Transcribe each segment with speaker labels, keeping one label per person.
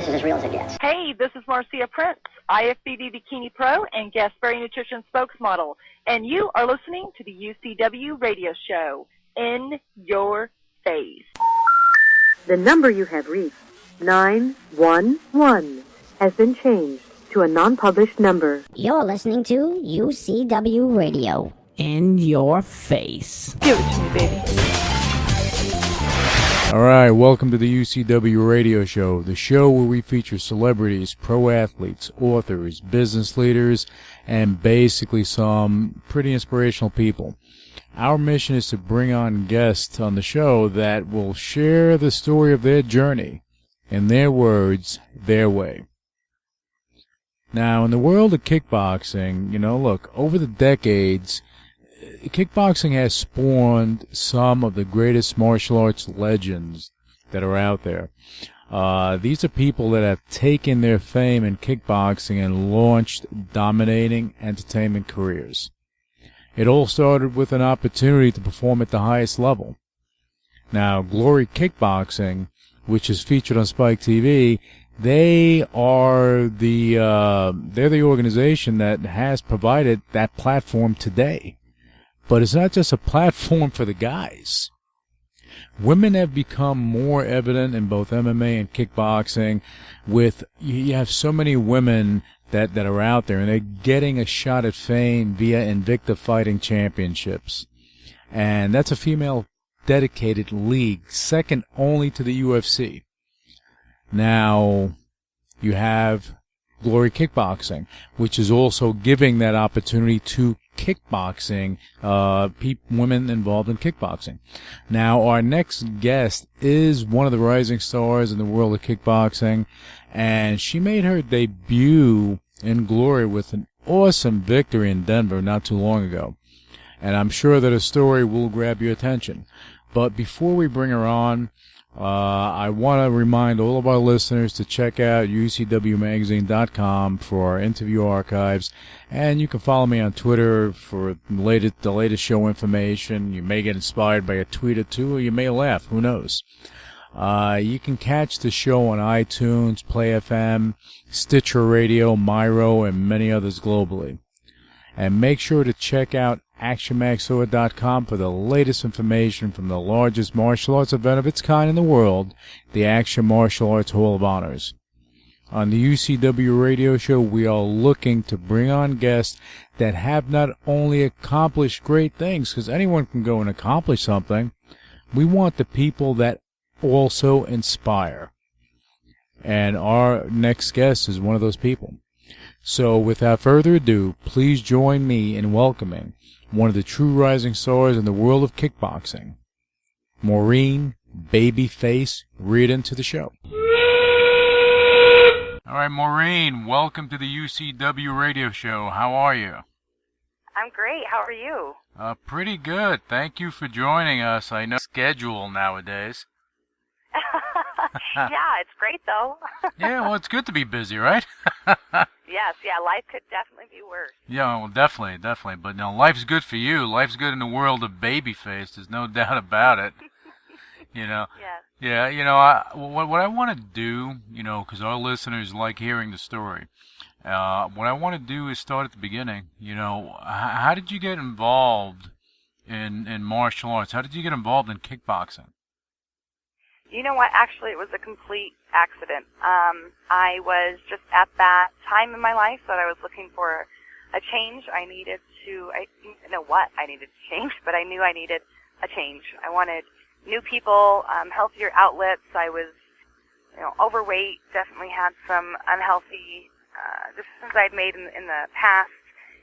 Speaker 1: this is as real as it gets.
Speaker 2: Hey, this is Marcia Prince, IFBB Bikini Pro and Guest Berry Nutrition spokesmodel, and you are listening to the UCW radio show, In Your Face.
Speaker 3: The number you have reached, 911, has been changed to a non-published number.
Speaker 4: You're listening to UCW Radio.
Speaker 5: In your face.
Speaker 2: Give it to me, baby.
Speaker 6: All right, welcome to the UCW Radio Show, the show where we feature celebrities, pro athletes, authors, business leaders, and basically some pretty inspirational people. Our mission is to bring on guests on the show that will share the story of their journey, in their words, their way. Now, in the world of kickboxing, look, over the decades, kickboxing has spawned some of the greatest martial arts legends that are out there. These are people that have taken their fame in kickboxing and launched dominating entertainment careers. It all started with an opportunity to perform at the highest level. Now, Glory Kickboxing, which is featured on Spike TV, they're the organization that has provided that platform today. But it's not just a platform for the guys. Women have become more evident in both MMA and kickboxing. You have so many women that are out there, and they're getting a shot at fame via Invicta Fighting Championships. And that's a female-dedicated league, second only to the UFC. Now, you have Glory Kickboxing, which is also giving that opportunity to kickboxing, women involved in kickboxing. Now, our next guest is one of the rising stars in the world of kickboxing, and she made her debut in Glory with an awesome victory in Denver not too long ago. And I'm sure that her story will grab your attention. But before we bring her on, I want to remind all of our listeners to check out UCWmagazine.com for our interview archives, and you can follow me on Twitter for the latest show information. You may get inspired by a tweet or two, or you may laugh. Who knows? You can catch the show on iTunes, Play FM, Stitcher Radio, Myro, and many others globally. And make sure to check out ActionMaxSword.com for the latest information from the largest martial arts event of its kind in the world, the Action Martial Arts Hall of Honors. On the UCW Radio Show, we are looking to bring on guests that have not only accomplished great things, because anyone can go and accomplish something. We want the people that also inspire. And our next guest is one of those people. So without further ado, please join me in welcoming one of the true rising stars in the world of kickboxing, Maureen Babyface Riordan, to the show. All right, Maureen, welcome to the UCW Radio Show. How are you?
Speaker 7: I'm great. How are you?
Speaker 6: Pretty good. Thank you for joining us. I know schedule nowadays.
Speaker 7: Yeah, it's great though.
Speaker 6: Yeah, well, it's good to be busy, right?
Speaker 7: Yes, yeah, life could definitely be worse.
Speaker 6: Yeah, well, definitely. But life's good for you. Life's good in the world of Babyface. There's no doubt about it. Yes. Yeah, what I want to do, because our listeners like hearing the story. What I want to do is start at the beginning. How did you get involved in martial arts? How did you get involved in kickboxing?
Speaker 7: You know what? Actually, it was a complete accident. I was just at that time in my life that I was looking for a change. I didn't know what I needed to change, but I knew I needed a change. I wanted new people, healthier outlets. I was, overweight, definitely had some unhealthy decisions I'd made in the past,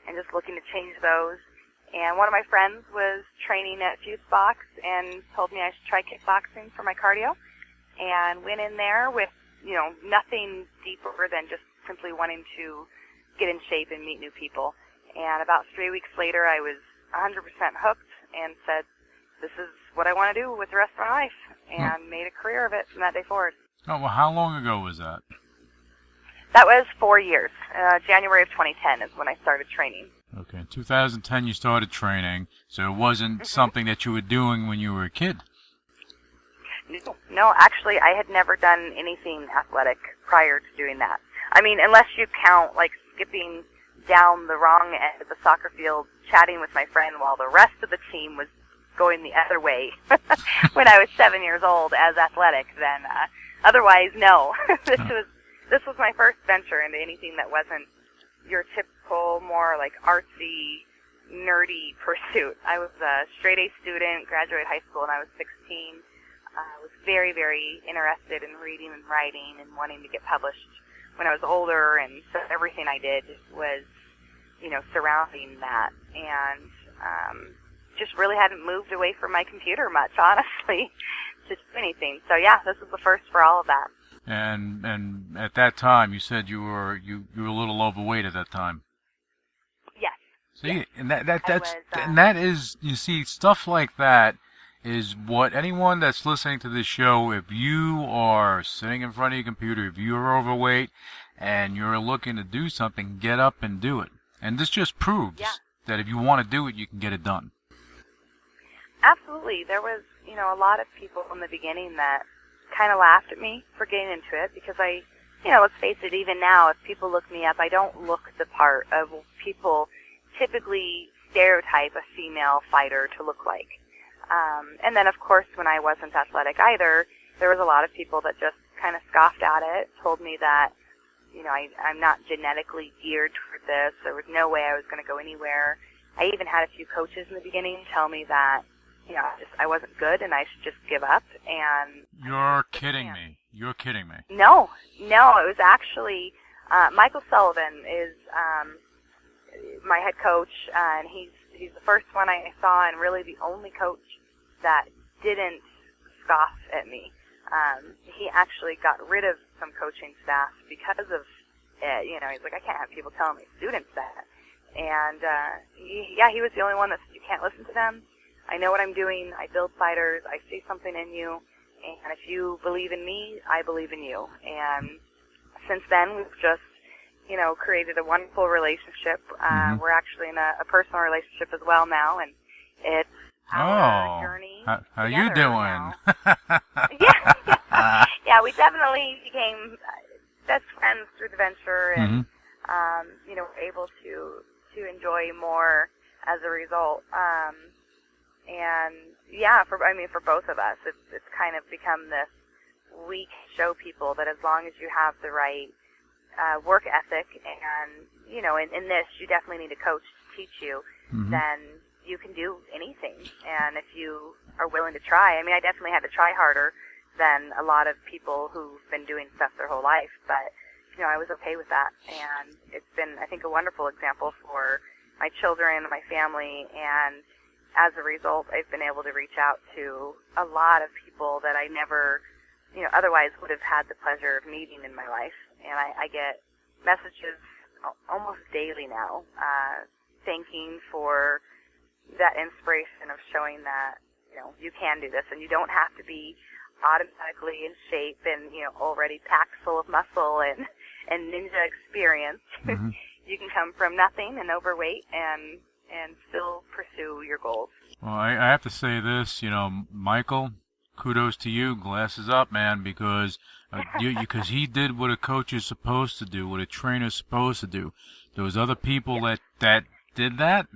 Speaker 7: and just looking to change those. And one of my friends was training at Fuse Box and told me I should try kickboxing for my cardio, and went in there with, nothing deeper than just simply wanting to get in shape and meet new people. And about 3 weeks later, I was 100% hooked and said, this is what I want to do with the rest of my life, and made a career of it from that day forward.
Speaker 6: Oh, well, how long ago was that?
Speaker 7: That was 4 years. January of 2010 is when I started training.
Speaker 6: Okay, in 2010 you started training, so it wasn't something that you were doing when you were a kid.
Speaker 7: No, actually, I had never done anything athletic prior to doing that. I mean, unless you count, like, skipping down the wrong end of the soccer field, chatting with my friend while the rest of the team was going the other way when I was 7 years old as athletic, then otherwise, no. This was my first venture into anything that wasn't your typical, more like artsy, nerdy pursuit. I was a straight-A student, graduated high school when I was 16. I was very, very interested in reading and writing and wanting to get published when I was older, and so everything I did was, surrounding that, and just really hadn't moved away from my computer much, honestly, to do anything. So yeah, this was the first for all of that.
Speaker 6: And at that time, you said you were a little overweight at that time.
Speaker 7: Yes.
Speaker 6: See,
Speaker 7: yes.
Speaker 6: And that is, you see, stuff like that is what anyone that's listening to this show, if you are sitting in front of your computer, if you're overweight and you're looking to do something, get up and do it. And this just proves that if you want to do it, you can get it done.
Speaker 7: Absolutely. There was, a lot of people in the beginning that kind of laughed at me for getting into it because let's face it, even now, if people look me up, I don't look the part of people typically stereotype a female fighter to look like. And then, of course, when I wasn't athletic either, there was a lot of people that just kind of scoffed at it, told me that, I'm not genetically geared toward this. There was no way I was going to go anywhere. I even had a few coaches in the beginning tell me that, I wasn't good and I should just give up. And
Speaker 6: You're kidding me. You're kidding me.
Speaker 7: No, it was actually Michael Sullivan is my head coach, and he's the first one I saw, and really the only coach that didn't scoff at me. He actually got rid of some coaching staff because of it. He's like, I can't have people telling my students that. And he was the only one that said, you can't listen to them. I know what I'm doing. I build fighters. I see something in you. And if you believe in me, I believe in you. And since then, we've just, created a wonderful relationship. We're actually in a personal relationship as well now, and it's our journey.
Speaker 6: How you doing?
Speaker 7: Yeah, we definitely became best friends through the venture, and we're able to enjoy more as a result. And yeah, for both of us, it's kind of become this. We show people that as long as you have the right work ethic, and in this you definitely need a coach to teach you, then you can do anything. And if you are willing to try, I definitely had to try harder than a lot of people who've been doing stuff their whole life, but I was okay with that, and it's been, I think, a wonderful example for my children, my family, and as a result, I've been able to reach out to a lot of people that I never, otherwise would have had the pleasure of meeting in my life. And I get messages almost daily now, thanking for that inspiration of showing that, you can do this, and you don't have to be automatically in shape and, already packed full of muscle and ninja experience. You can come from nothing and overweight and still pursue your goals.
Speaker 6: Well, I have to say this, Michael, kudos to you, glasses up, man, because because he did what a coach is supposed to do, what a trainer is supposed to do. Those other people that did that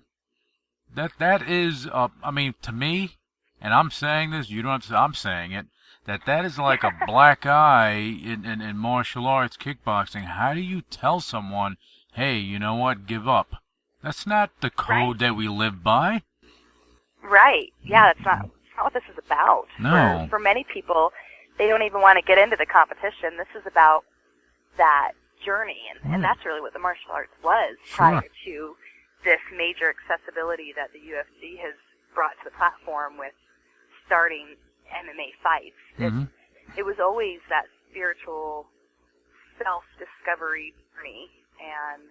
Speaker 6: is, to me, and I'm saying this, you don't have to, I'm saying it, that is like a black eye in martial arts, kickboxing. How do you tell someone, hey, you know what, give up? That's not the code that we live by. Right.
Speaker 7: Yeah, that's not what this is about.
Speaker 6: No.
Speaker 7: For many people, they don't even want to get into the competition. This is about that journey, and that's really what the martial arts was prior to this major accessibility that the UFC has brought to the platform with starting MMA fights. It was always that spiritual self-discovery journey, and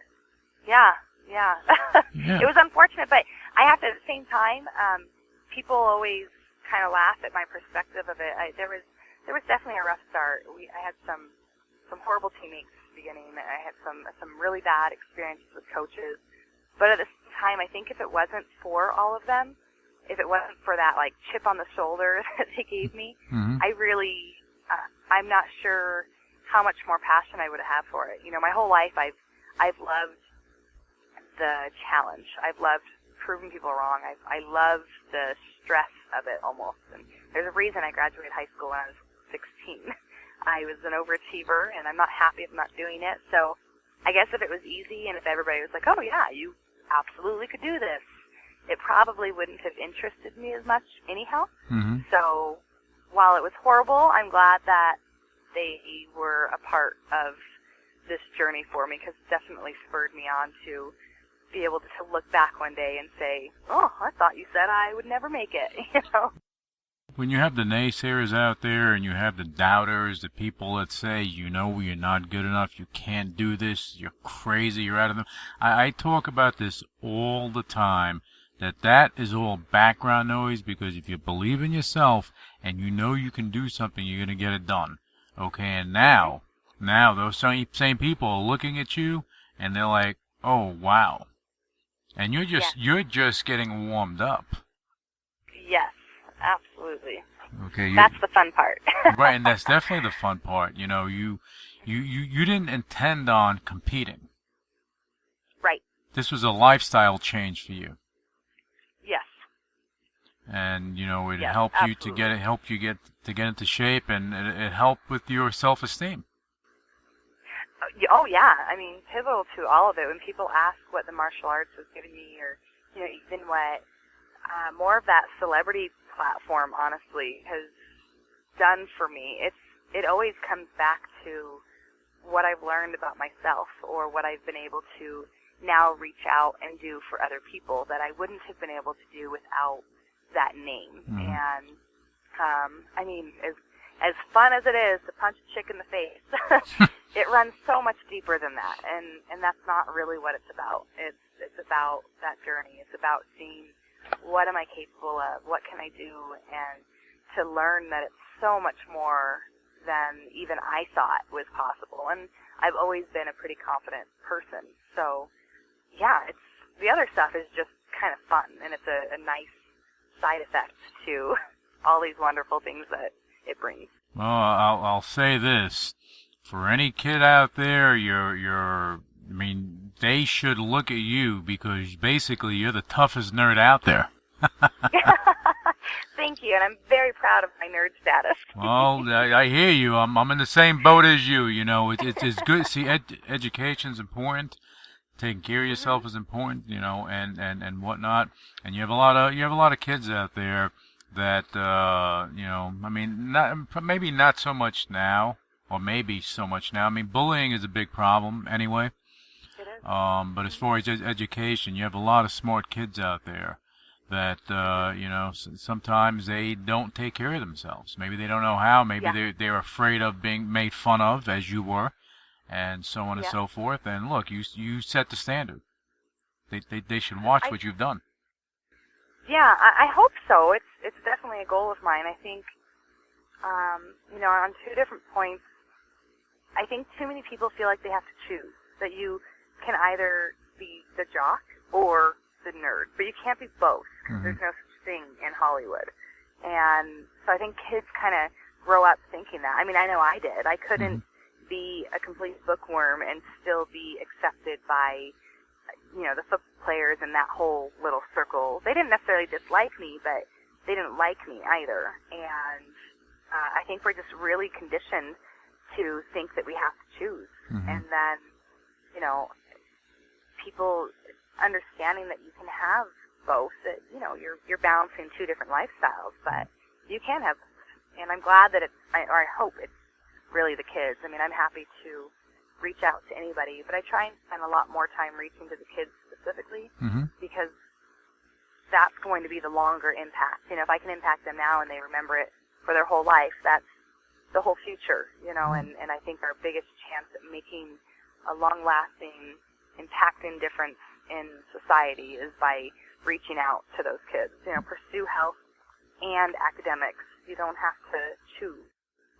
Speaker 7: it was unfortunate, but I have to, at the same time, people always kind of laugh at my perspective of it. There was definitely a rough start. I had some horrible teammates at the beginning. I had some really bad experiences with coaches. But at the same time, I think if it wasn't for all of them, if it wasn't for that like chip on the shoulder that they gave me, I really, I'm not sure how much more passion I would have for it. You know, my whole life I've loved the challenge. I've loved proving people wrong. I love the stress of it almost. And there's a reason I graduated high school when I was 16. I was an overachiever, and I'm not happy if I'm not doing it. So I guess if it was easy and if everybody was like, oh, yeah, you absolutely could do this, it probably wouldn't have interested me as much anyhow. So while it was horrible, I'm glad that they were a part of this journey for me, because it definitely spurred me on to be able to look back one day and say, oh, I thought you said I would never make it, you know?
Speaker 6: When you have the naysayers out there and you have the doubters, the people that say, you know, you're not good enough, you can't do this, you're crazy, you're out of them. I talk about this all the time, that is all background noise, because if you believe in yourself and you know you can do something, you're going to get it done. Okay, and now those same people are looking at you and they're like, oh, wow. And you're just getting warmed up.
Speaker 7: Yes, absolutely.
Speaker 6: Okay,
Speaker 7: that's the fun part.
Speaker 6: Right, and that's definitely the fun part. You know, you didn't intend on competing.
Speaker 7: Right.
Speaker 6: This was a lifestyle change for you.
Speaker 7: Yes.
Speaker 6: And it helped
Speaker 7: absolutely.
Speaker 6: you to get into shape, and it helped with your self-esteem.
Speaker 7: Oh yeah, I mean, pivotal to all of it. When people ask what the martial arts has given me, or even what more of that celebrity platform, honestly, has done for me, it always comes back to what I've learned about myself, or what I've been able to now reach out and do for other people that I wouldn't have been able to do without that name. And I mean, as fun as it is to punch a chick in the face, it runs so much deeper than that, and that's not really what it's about. It's about that journey. It's about seeing what am I capable of, what can I do, and to learn that it's so much more than even I thought was possible. And I've always been a pretty confident person, so yeah, the other stuff is just kind of fun, and it's a nice side effect to all these wonderful things that it brings.
Speaker 6: Well, I'll say this. For any kid out there, they should look at you, because basically you're the toughest nerd out there.
Speaker 7: Thank you, and I'm very proud of my nerd status.
Speaker 6: Well, I hear you. I'm in the same boat as you. It's good. See, education's important. Taking care of yourself is important. And whatnot. And you have a lot of kids out there that maybe not so much now. Or maybe so much now. I mean, bullying is a big problem anyway.
Speaker 7: It is.
Speaker 6: But as far as education, you have a lot of smart kids out there that, sometimes they don't take care of themselves. Maybe they don't know how. Maybe they're afraid of being made fun of, as you were, and so on and so forth. And look, you set the standard. They should watch what you've done.
Speaker 7: Yeah, I hope so. It's definitely a goal of mine. I think, on two different points, I think too many people feel like they have to choose, that you can either be the jock or the nerd, but you can't be both, because there's no such thing in Hollywood. And so I think kids kind of grow up thinking that. I mean, I know I did. I couldn't be a complete bookworm and still be accepted by, the football players in that whole little circle. They didn't necessarily dislike me, but they didn't like me either. And I think we're just really conditioned to think that we have to choose. And then, people understanding that you can have both, that, you're balancing two different lifestyles, but you can have, and I'm glad that I hope it's really the kids. I mean, I'm happy to reach out to anybody, but I try and spend a lot more time reaching to the kids specifically, because that's going to be the longer impact. If I can impact them now and they remember it for their whole life, that's the whole future, and I think our biggest chance at making a long-lasting, impacting difference in society is by reaching out to those kids. Pursue health and academics. You don't have to choose.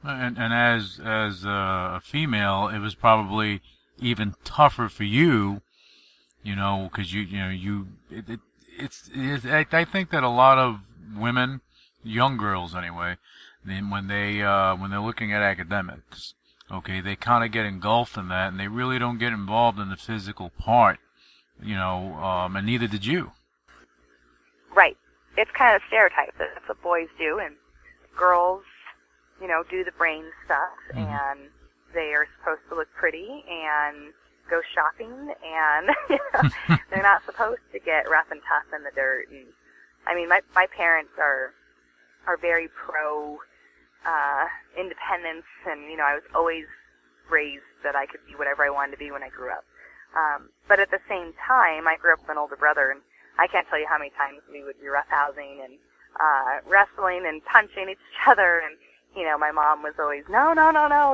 Speaker 6: And as a female, it was probably even tougher for you, because I think that a lot of women, young girls anyway, when they're looking at academics, okay, they kind of get engulfed in that, and they really don't get involved in the physical part, and neither did you.
Speaker 7: Right. It's kind of a stereotype. That's what boys do, and girls, do the brain stuff, and they are supposed to look pretty and go shopping, and they're not supposed to get rough and tough in the dirt. And I mean, my parents are very pro independence, and I was always raised that I could be whatever I wanted to be when I grew up. But at the same time, I grew up with an older brother, and I can't tell you how many times we would be roughhousing and wrestling and punching each other, and my mom was always, no,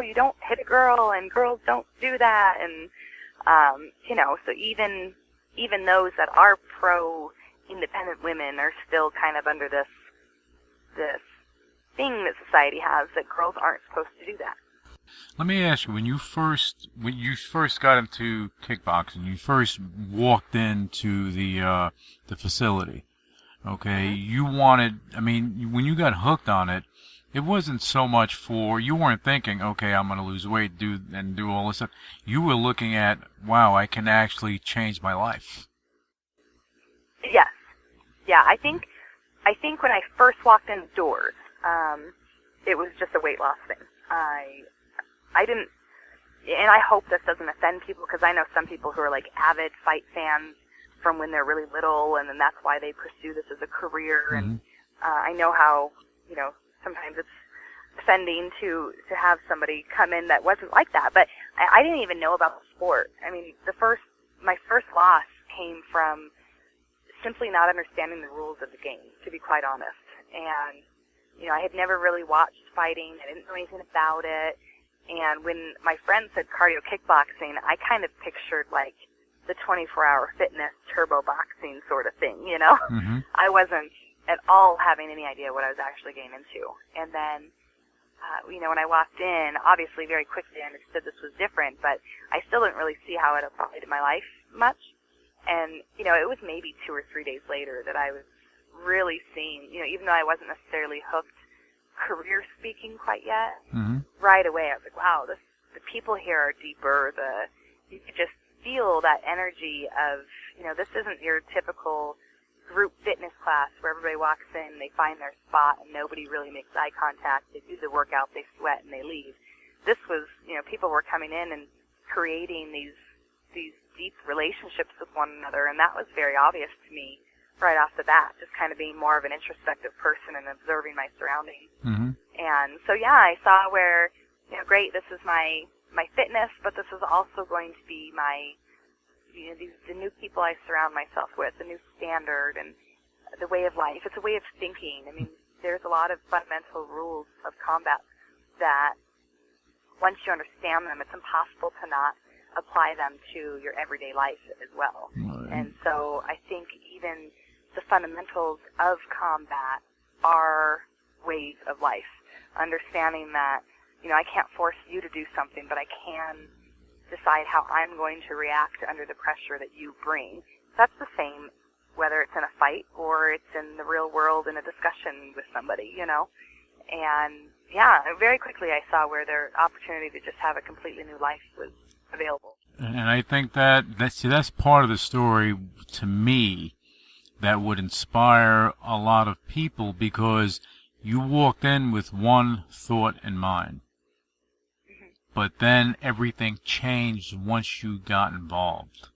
Speaker 7: you don't hit a girl, and girls don't do that, and so even those that are pro-independent women are still kind of under this thing that society has that girls aren't supposed to do that.
Speaker 6: Let me ask you, when you first got into kickboxing, you first walked into the facility, okay, you wanted, when you got hooked on it, it wasn't so much you weren't thinking, okay, I'm going to lose weight, do all this stuff. You were looking at, wow, I can actually change my life.
Speaker 7: Yes. Yeah, I think when I first walked in the doors, it was just a weight loss thing. I didn't, and I hope this doesn't offend people, because I know some people who are like avid fight fans from when they're really little, and then that's why they pursue this as a career. And I know how, sometimes it's offending to have somebody come in that wasn't like that. But I didn't even know about the sport. I mean, my first loss came from simply not understanding the rules of the game, to be quite honest. And, I had never really watched fighting. I didn't know anything about it. And when my friend said cardio kickboxing, I kind of pictured like the 24-hour fitness turbo boxing sort of thing, I wasn't at all having any idea what I was actually getting into. And then, when I walked in, obviously very quickly I understood this was different, but I still didn't really see how it applied to my life much. And, it was maybe 2 or 3 days later that I was really seeing, even though I wasn't necessarily hooked career speaking quite yet, right away I was like, wow, the people here are deeper. You could just feel that energy of, this isn't your typical group fitness class where everybody walks in, they find their spot, and nobody really makes eye contact. They do the workout, they sweat, and they leave. This was, people were coming in and creating these deep relationships with one another, and that was very obvious to me right off the bat, just kind of being more of an introspective person and observing my surroundings. And so, yeah, I saw where, great, this is my fitness, but this is also going to be my, the new people I surround myself with, the new standard and the way of life. It's a way of thinking. I mean, there's a lot of fundamental rules of combat that once you understand them, it's impossible to not apply them to your everyday life as well. And so I think even the fundamentals of combat are ways of life. Understanding that, I can't force you to do something, but I can decide how I'm going to react under the pressure that you bring. That's the same whether it's in a fight or it's in the real world in a discussion with somebody, And, yeah, very quickly I saw where their opportunity to just have a completely new life was available.
Speaker 6: And I think that's part of the story, to me, that would inspire a lot of people, because you walked in with one thought in mind. But then everything changed once you got involved.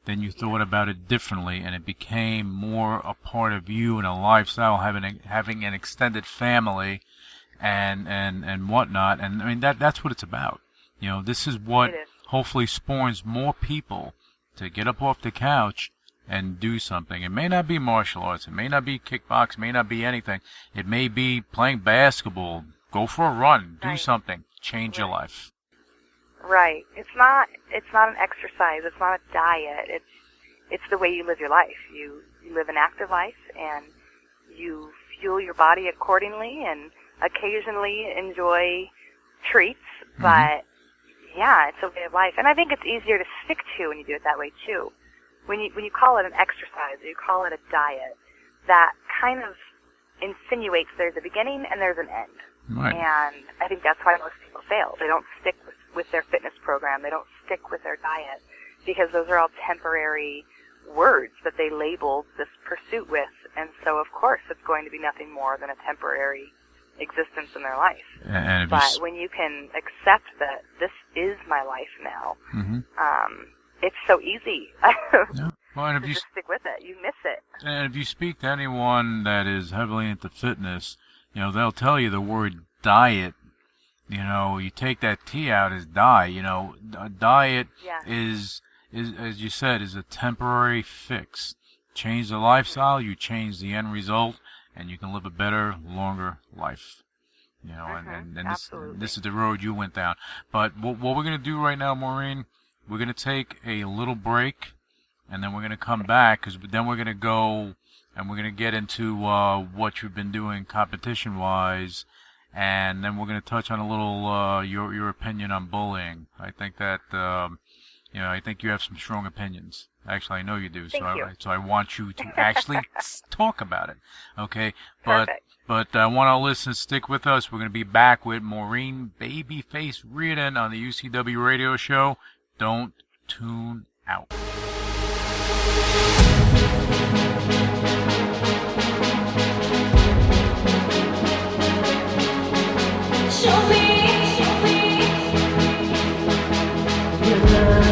Speaker 6: Then you thought about it differently, and it became more a part of you and a lifestyle, having an extended family and whatnot. And I mean, that's what it's about. This is what hopefully spawns more people to get up off the couch and do something. It may not be martial arts, it may not be kickboxing, it may not be anything. It may be playing basketball, go for a run, do something, change your life.
Speaker 7: Right. It's not an exercise, it's not a diet, it's the way you live your life. You live an active life, and you fuel your body accordingly, and occasionally enjoy treats, but yeah, it's a way of life. And I think it's easier to stick to when you do it that way too. when you call it an exercise, or you call it a diet, that kind of insinuates there's a beginning and there's an end.
Speaker 6: Right.
Speaker 7: And I think that's why most people fail. They don't stick with their fitness program. They don't stick with their diet because those are all temporary words that they labeled this pursuit with. And so, of course, it's going to be nothing more than a temporary existence in their life. But when you can accept that this is my life now, it's so easy.
Speaker 6: Yeah. Well, and if you
Speaker 7: just stick with it, you miss it.
Speaker 6: And if you speak to anyone that is heavily into fitness, you know, they'll tell you the word diet. You know, you take that T out as die. You know, a diet is, as you said, is a temporary fix. Change the lifestyle, you change the end result, and you can live a better, longer life. You know, and this is the road you went down. But what we're going to do right now, Maureen, we're going to take a little break, and then we're going to come back, because then we're going to go and we're going to get into what you've been doing competition-wise, and then we're going to touch on a little your opinion on bullying. I think that you know, I think you have some strong opinions. Actually, I know you do. So I want you to actually talk about it. Okay?
Speaker 7: Perfect.
Speaker 6: But I want our listeners to stick with us. We're going to be back with Maureen Babyface Riordan on the UCW radio show. Don't tune out.
Speaker 1: Show me your love.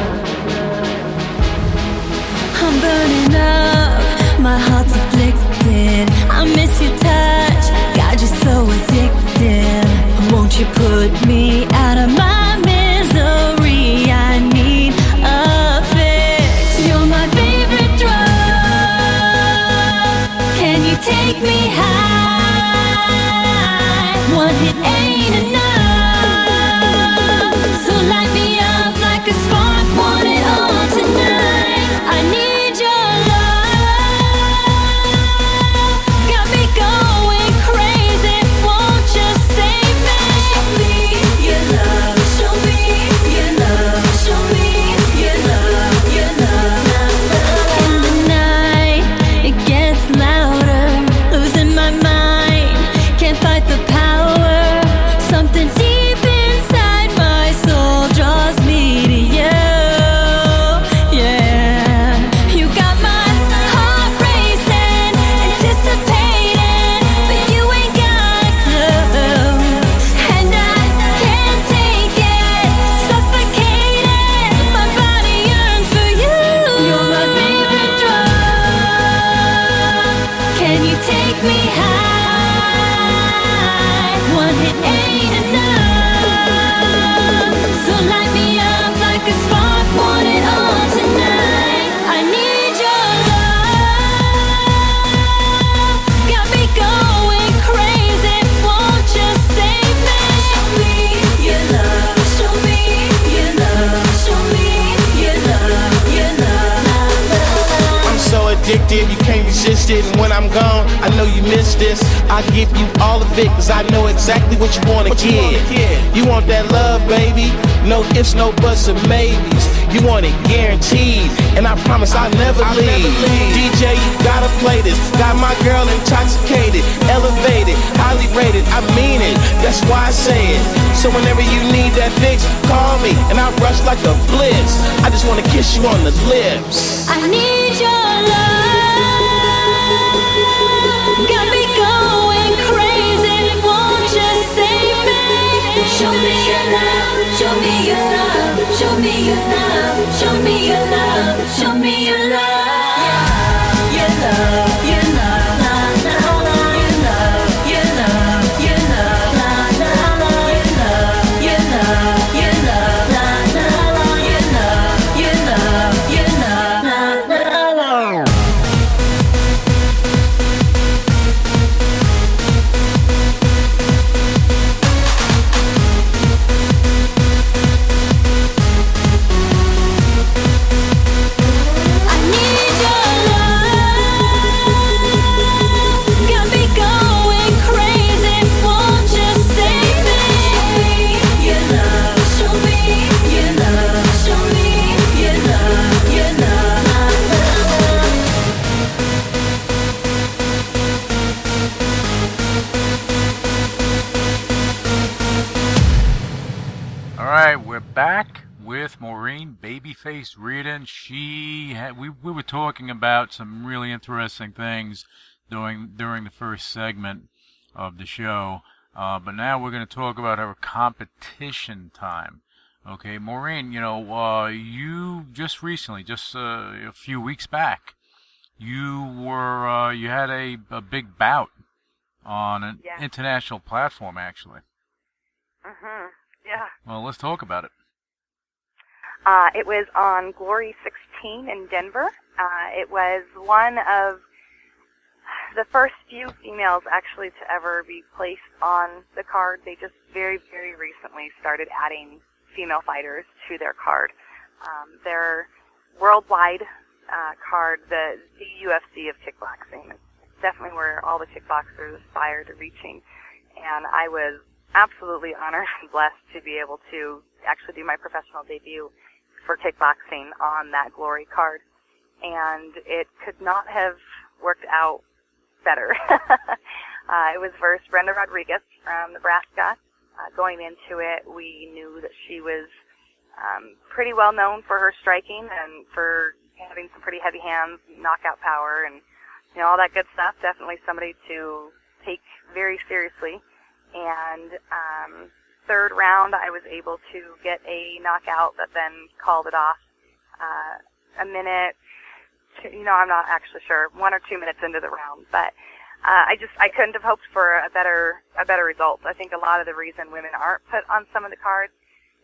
Speaker 1: I'm burning up, my heart's afflicted. I miss your touch, got you so addicted. Won't you put me out of my misery? I need a fix. You're my favorite drug. Can you take me high? One hit ain't enough. So light me up like a spark, want it all tonight. I need your love. Got me going crazy. Won't you save me? Show me your love. Show me your love. Show me your love. Your love. In the night, it gets louder. Losing my mind. Can't fight the power. Something deep inside my soul draws me to you. Yeah, you got my heart racing, anticipating, but you ain't got a clue. And I can't take it, suffocating. My body yearns for you. You're my favorite drug. Can you take me high? One hit ain't enough. So light me up like a spark, want it all tonight. I need your love. Got me going crazy. Won't you save me? Show me your love. Show me your love. Show me your love. Your love.
Speaker 8: I'm so addicted, you can't resist it. And when I'm gone, I know you miss this. I give you all of it, cause I know exactly what you wanna get. You want that love, baby? No ifs, no buts, or maybes. You want it guaranteed, and I promise I'll never leave. DJ, you gotta play this. Got my girl intoxicated, elevated, highly rated. I mean it, that's why I say it. So whenever you need that fix, call me, and I rush like a blitz. I just wanna kiss you on the lips.
Speaker 1: I need your love. Got me going crazy. Won't you save me? Show me your love. Show me your love. Show me your love. Show me your love. Show me your love. Your love. Your love. Your love. Your love. Your love. Your love. Your love. Your love. Your love. Your love. Your love.
Speaker 6: faced Riordan. We were talking about some really interesting things during the first segment of the show. But now we're going to talk about our competition time. Okay, Maureen, you just recently, a few weeks back, you had a big bout on an international platform, actually.
Speaker 7: Yeah.
Speaker 6: Well, let's talk about it.
Speaker 7: It was on Glory 16 in Denver. It was one of the first few females actually to ever be placed on the card. They just very, very recently started adding female fighters to their card. Their worldwide card, the UFC of kickboxing. It's definitely where all the kickboxers aspire to reaching. And I was absolutely honored and blessed to be able to actually do my professional debut for kickboxing on that Glory card. And it could not have worked out better. It was versus Brenda Rodriguez from Nebraska. Going into it, we knew that she was pretty well known for her striking and for having some pretty heavy hands, knockout power, and all that good stuff. Definitely somebody to take very seriously. And third round, I was able to get a knockout that then called it off. A minute, I'm not actually sure, 1 or 2 minutes into the round, but I couldn't have hoped for a better result. I think a lot of the reason women aren't put on some of the cards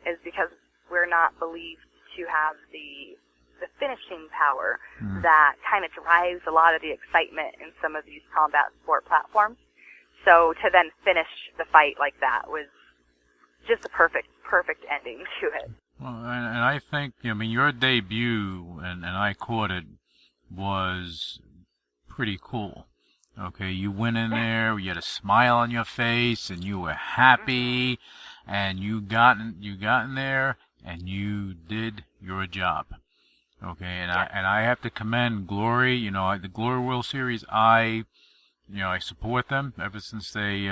Speaker 7: is because we're not believed to have the finishing power that kind of drives a lot of the excitement in some of these combat sport platforms. So to then finish the fight like that was just a perfect ending to it.
Speaker 6: Well, and I think, your debut, and I caught it, was pretty cool. Okay, you went in there, you had a smile on your face, and you were happy, and you got in there, and you did your job. Okay, and I have to commend Glory. The Glory World Series. I support them ever since they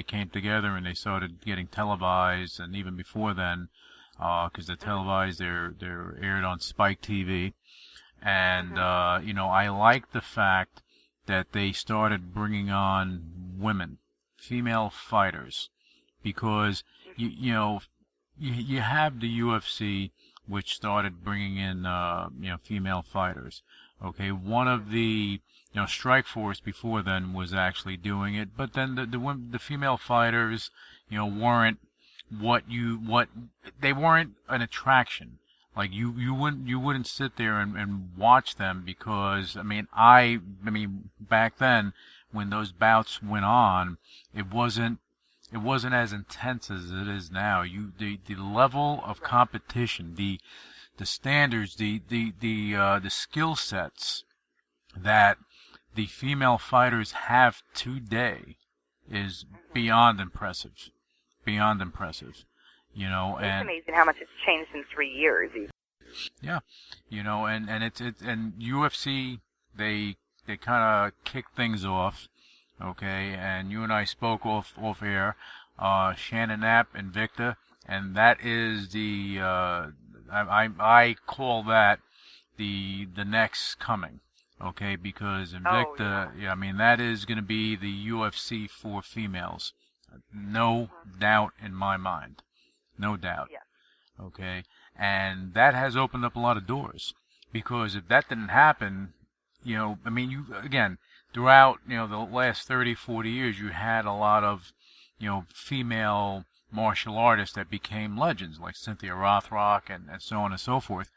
Speaker 6: came together and they started getting televised, and even before then, because they're televised, they're aired on Spike TV, and I like the fact that they started bringing on women, female fighters, because you have the UFC, which started bringing in female fighters. Okay, one of the Strikeforce before then was actually doing it, but then the female fighters weren't they weren't an attraction. Like you wouldn't sit there and watch them, because I mean back then when those bouts went on, it wasn't as intense as it is now. The level of competition, the standards, the skill sets that the female fighters have today is beyond impressive.
Speaker 7: It's amazing how much it's changed in 3 years.
Speaker 6: Yeah, and UFC, they kind of kick things off, okay, and you and I spoke off air, Shannon Knapp and Victor, and that is I call that the next coming, okay, because Invicta, that is going to be the UFC for females. No doubt in my mind. No doubt.
Speaker 7: Yes.
Speaker 6: Okay? And that has opened up a lot of doors. Because if that didn't happen, you again, throughout, the last 30, 40 years, you had a lot of, female martial artists that became legends, like Cynthia Rothrock and so on and so forth.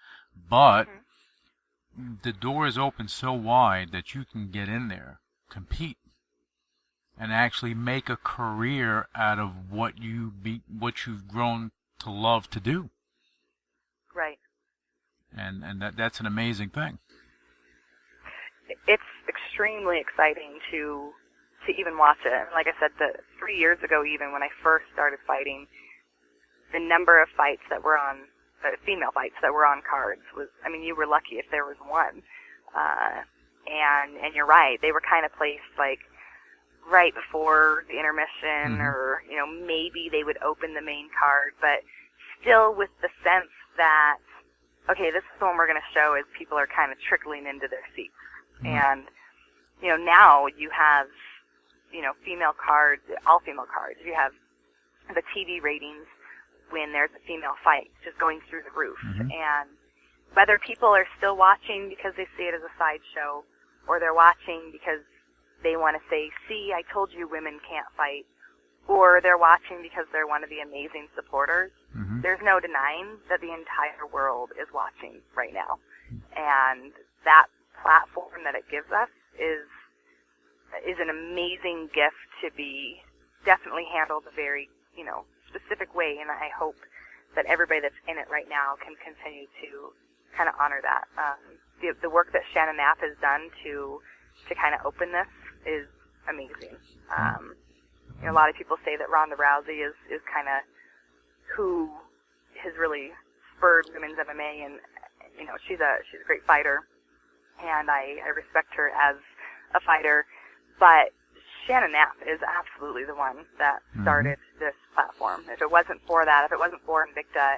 Speaker 6: But the door is open so wide that you can get in there, compete, and actually make a career out of what you've grown to love to do.
Speaker 7: Right.
Speaker 6: And that's an amazing thing.
Speaker 7: It's extremely exciting to even watch it. And like I said, 3 years ago, even when I first started fighting, the number of fights that were on female fights that were on cards was, you were lucky if there was one. And you're right, they were kind of placed like right before the intermission, or maybe they would open the main card, but still with the sense that okay, this is the one we're going to show as people are kind of trickling into their seats. And, now you have, female cards, all female cards. You have the TV ratings when there's a female fight just going through the roof. And whether people are still watching because they see it as a sideshow, or they're watching because they want to say, see, I told you women can't fight, or they're watching because they're one of the amazing supporters, there's no denying that the entire world is watching right now. And that platform that it gives us is an amazing gift to be definitely handled a very, specific way, and I hope that everybody that's in it right now can continue to kind of honor that. The work that Shannon Knapp has done to kind of open this is amazing. A lot of people say that Ronda Rousey is kind of who has really spurred women's MMA, and she's a great fighter, and I respect her as a fighter. But Shannon Knapp is absolutely the one that started this platform. If it wasn't for that, if it wasn't for Invicta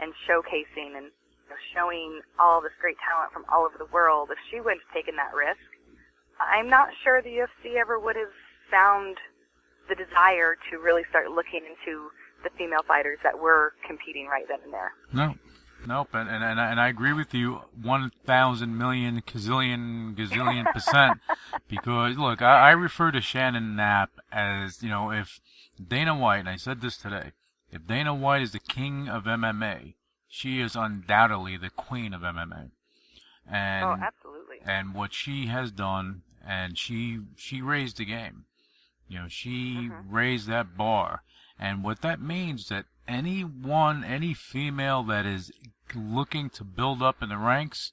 Speaker 7: and showcasing and showing all this great talent from all over the world, if she wouldn't have taken that risk, I'm not sure the UFC ever would have found the desire to really start looking into the female fighters that were competing right then and there.
Speaker 6: Nope, and I agree with you 1,000 million gazillion percent, because look, I refer to Shannon Knapp as, if Dana White, and I said this today, if Dana White is the king of MMA, she is undoubtedly the queen of MMA. And,
Speaker 7: oh, absolutely.
Speaker 6: And what she has done, and she raised the game. She raised that bar. And what that means that any female that is looking to build up in the ranks,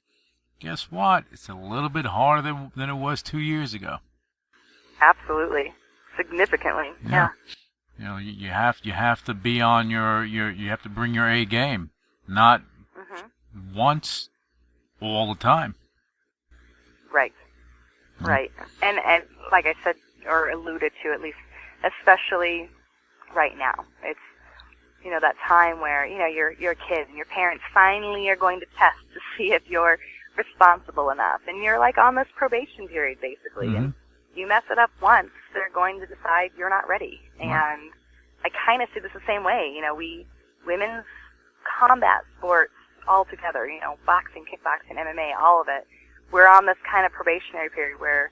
Speaker 6: guess what? It's a little bit harder than it was 2 years ago.
Speaker 7: Absolutely. Significantly. Yeah.
Speaker 6: You have to be on you have to bring your A game, not once all the time.
Speaker 7: Right. Right. And like I said, or alluded to at least, especially right now. It's, that time where, you're a kid and your parents finally are going to test to see if you're responsible enough. And you're like on this probation period, basically. And you mess it up once, they're going to decide you're not ready. And I kind of see this the same way. Women's combat sports all together, boxing, kickboxing, MMA, all of it. We're on this kind of probationary period where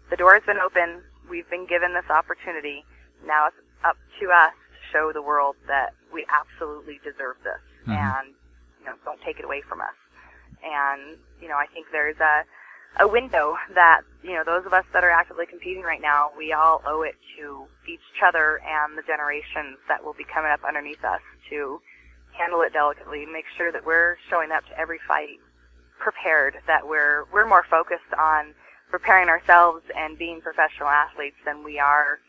Speaker 7: the door has been open. We've been given this opportunity. Now it's up to us to show the world that we absolutely deserve this, and don't take it away from us. And I think there's a window that those of us that are actively competing right now, we all owe it to each other and the generations that will be coming up underneath us to handle it delicately, make sure that we're showing up to every fight prepared, that we're more focused on preparing ourselves and being professional athletes than we are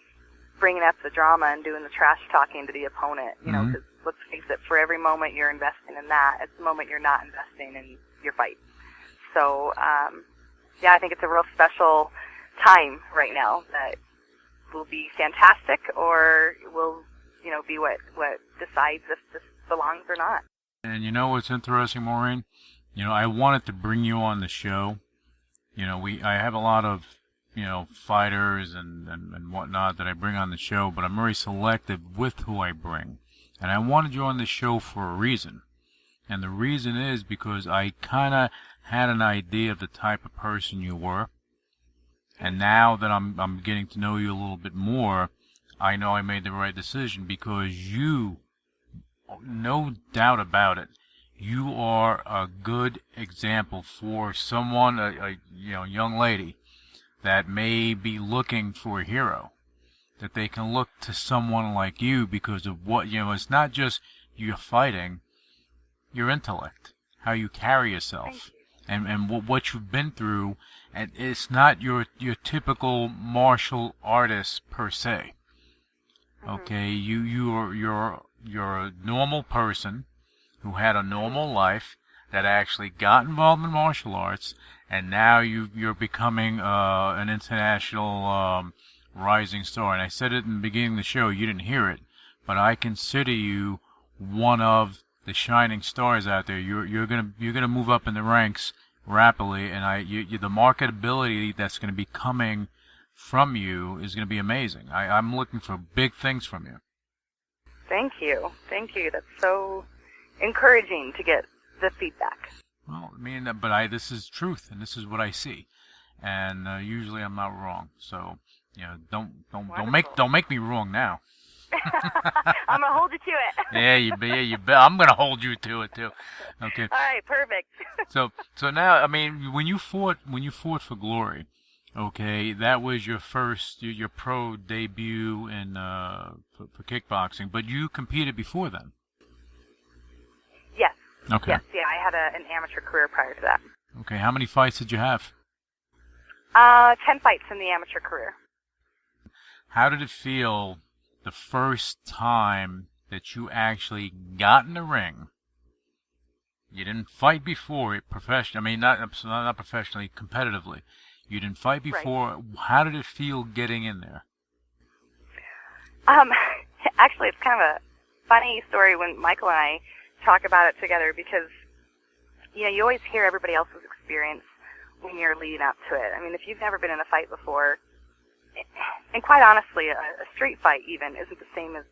Speaker 7: bringing up the drama and doing the trash talking to the opponent. Because let's face it, for every moment you're investing in that, it's the moment you're not investing in your fight. So, I think it's a real special time right now that will be fantastic, or will, be what decides if this belongs or not.
Speaker 6: And what's interesting, Maureen? I wanted to bring you on the show. I have a lot of, fighters and whatnot that I bring on the show, but I'm very selective with who I bring. And I wanted you on the show for a reason. And the reason is because I kind of had an idea of the type of person you were. And now that I'm getting to know you a little bit more, I know I made the right decision, because you, no doubt about it, you are a good example for someone, a young lady that may be looking for a hero, that they can look to someone like you because of what, it's not just you fighting, your intellect, how you carry yourself, and what you've been through. And it's not your typical martial artist per se. Okay, you're a normal person who had a normal life, that actually got involved in martial arts, and now you're becoming an international rising star. And I said it in the beginning of the show, you didn't hear it, but I consider you one of the shining stars out there. You're gonna move up in the ranks rapidly, and the marketability that's going to be coming from you is going to be amazing. I'm looking for big things from you.
Speaker 7: Thank you. That's so encouraging to get the feedback.
Speaker 6: Well, I mean, but this is truth, and this is what I see, and usually I'm not wrong. So, don't make me wrong now.
Speaker 7: I'm gonna hold you to it.
Speaker 6: Yeah, you bet. I'm gonna hold you to it too. Okay.
Speaker 7: All right, perfect.
Speaker 6: So now, I mean, when you fought for Glory, okay, that was your pro debut in for kickboxing, but you competed before then.
Speaker 7: Yes.
Speaker 6: Okay.
Speaker 7: Yes. Yeah, I had an amateur career prior to that.
Speaker 6: Okay. How many fights did you have?
Speaker 7: 10 fights in the amateur career.
Speaker 6: How did it feel the first time that you actually got in the ring? You didn't fight before it professionally. I mean, not professionally, competitively. You didn't fight before. Right. How did it feel getting in there?
Speaker 7: Actually, it's kind of a funny story when Michael and I talk about it together because, you always hear everybody else's experience when you're leading up to it. I mean, if you've never been in a fight before, and quite honestly, a street fight even isn't the same as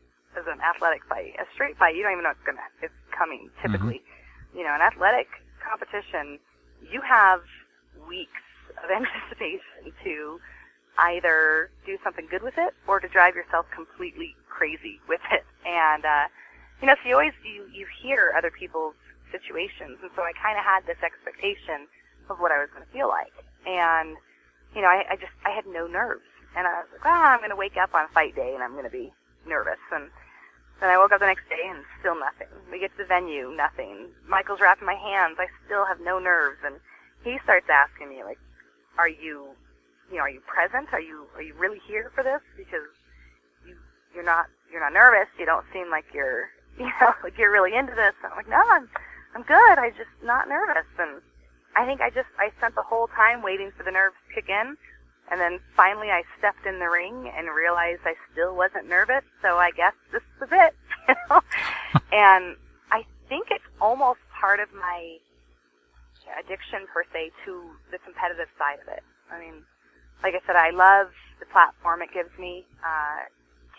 Speaker 7: an athletic fight. A street fight, you don't even know it's coming typically. Mm-hmm. An athletic competition, you have weeks of anticipation to either do something good with it or to drive yourself completely crazy with it. And, so you hear other people's situations. And so I kind of had this expectation of what I was going to feel like. And, I had no nerves. And I was like, I'm going to wake up on fight day and I'm going to be nervous. And then I woke up the next day and still nothing. We get to the venue, nothing. Michael's wrapping my hands. I still have no nerves. And he starts asking me, like, are you present? Are you really here for this? Because you're not nervous. You don't seem like you're really into this. And I'm like, no, I'm good. I'm just not nervous. And I think I spent the whole time waiting for the nerves to kick in. And then finally I stepped in the ring and realized I still wasn't nervous, so I guess this was it. And I think it's almost part of my addiction, per se, to the competitive side of it. I mean, like I said, I love the platform it gives me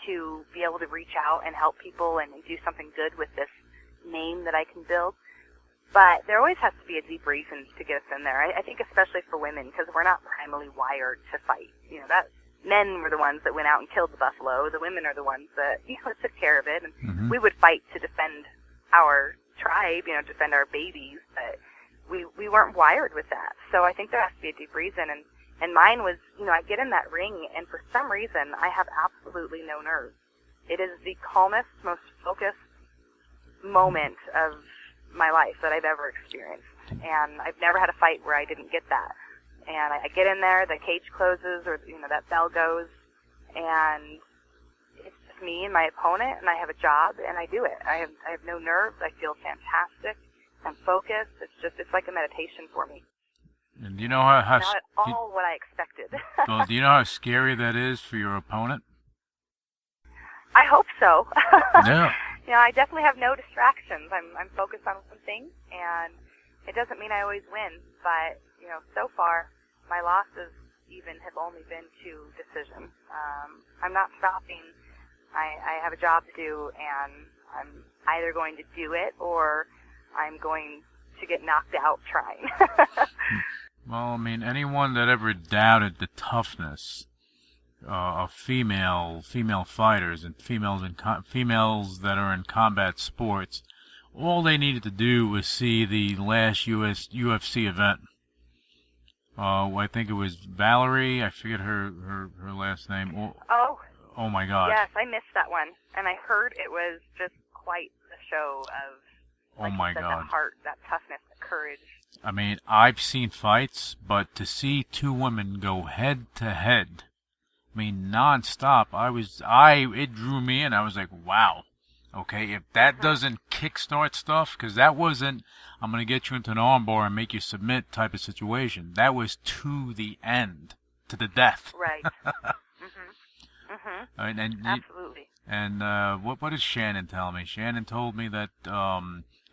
Speaker 7: to be able to reach out and help people and do something good with this name that I can build. But there always has to be a deep reason to get us in there. I think especially for women, because we're not primarily wired to fight. That men were the ones that went out and killed the buffalo. The women are the ones that, took care of it. And we would fight to defend our tribe, defend our babies. But we weren't wired with that. So I think there has to be a deep reason. And mine was, I get in that ring, and for some reason, I have absolutely no nerves. It is the calmest, most focused moment of my life that I've ever experienced, and I've never had a fight where I didn't get that. And I get in there, the cage closes, or that bell goes, and it's just me and my opponent, and I have a job, and I do it. I have no nerves. I feel fantastic. I'm focused. It's like a meditation for me.
Speaker 6: And do you know how
Speaker 7: not at all what I expected.
Speaker 6: Well, do you know how scary that is for your opponent?
Speaker 7: I hope so.
Speaker 6: Yeah.
Speaker 7: I definitely have no distractions. I'm focused on one thing, and it doesn't mean I always win, but, so far, my losses even have only been to decision. I'm not stopping. I have a job to do, and I'm either going to do it or I'm going to get knocked out trying.
Speaker 6: Well, I mean, anyone that ever doubted the toughness of female fighters and females that are in combat sports, all they needed to do was see the last UFC event. I think it was Valerie. I forget her last name. Oh my God.
Speaker 7: Yes, I missed that one, and I heard it was just quite a show of. Like
Speaker 6: oh my
Speaker 7: you said,
Speaker 6: God.
Speaker 7: That heart, that toughness, that courage.
Speaker 6: I mean, I've seen fights, but to see two women go head to head, I mean, nonstop. It drew me in. I was like, wow. Okay, if that doesn't kickstart stuff, because that wasn't, I'm going to get you into an armbar and make you submit type of situation. That was to the end, to the death.
Speaker 7: Right.
Speaker 6: And
Speaker 7: absolutely.
Speaker 6: And what did Shannon tell me? Shannon told me that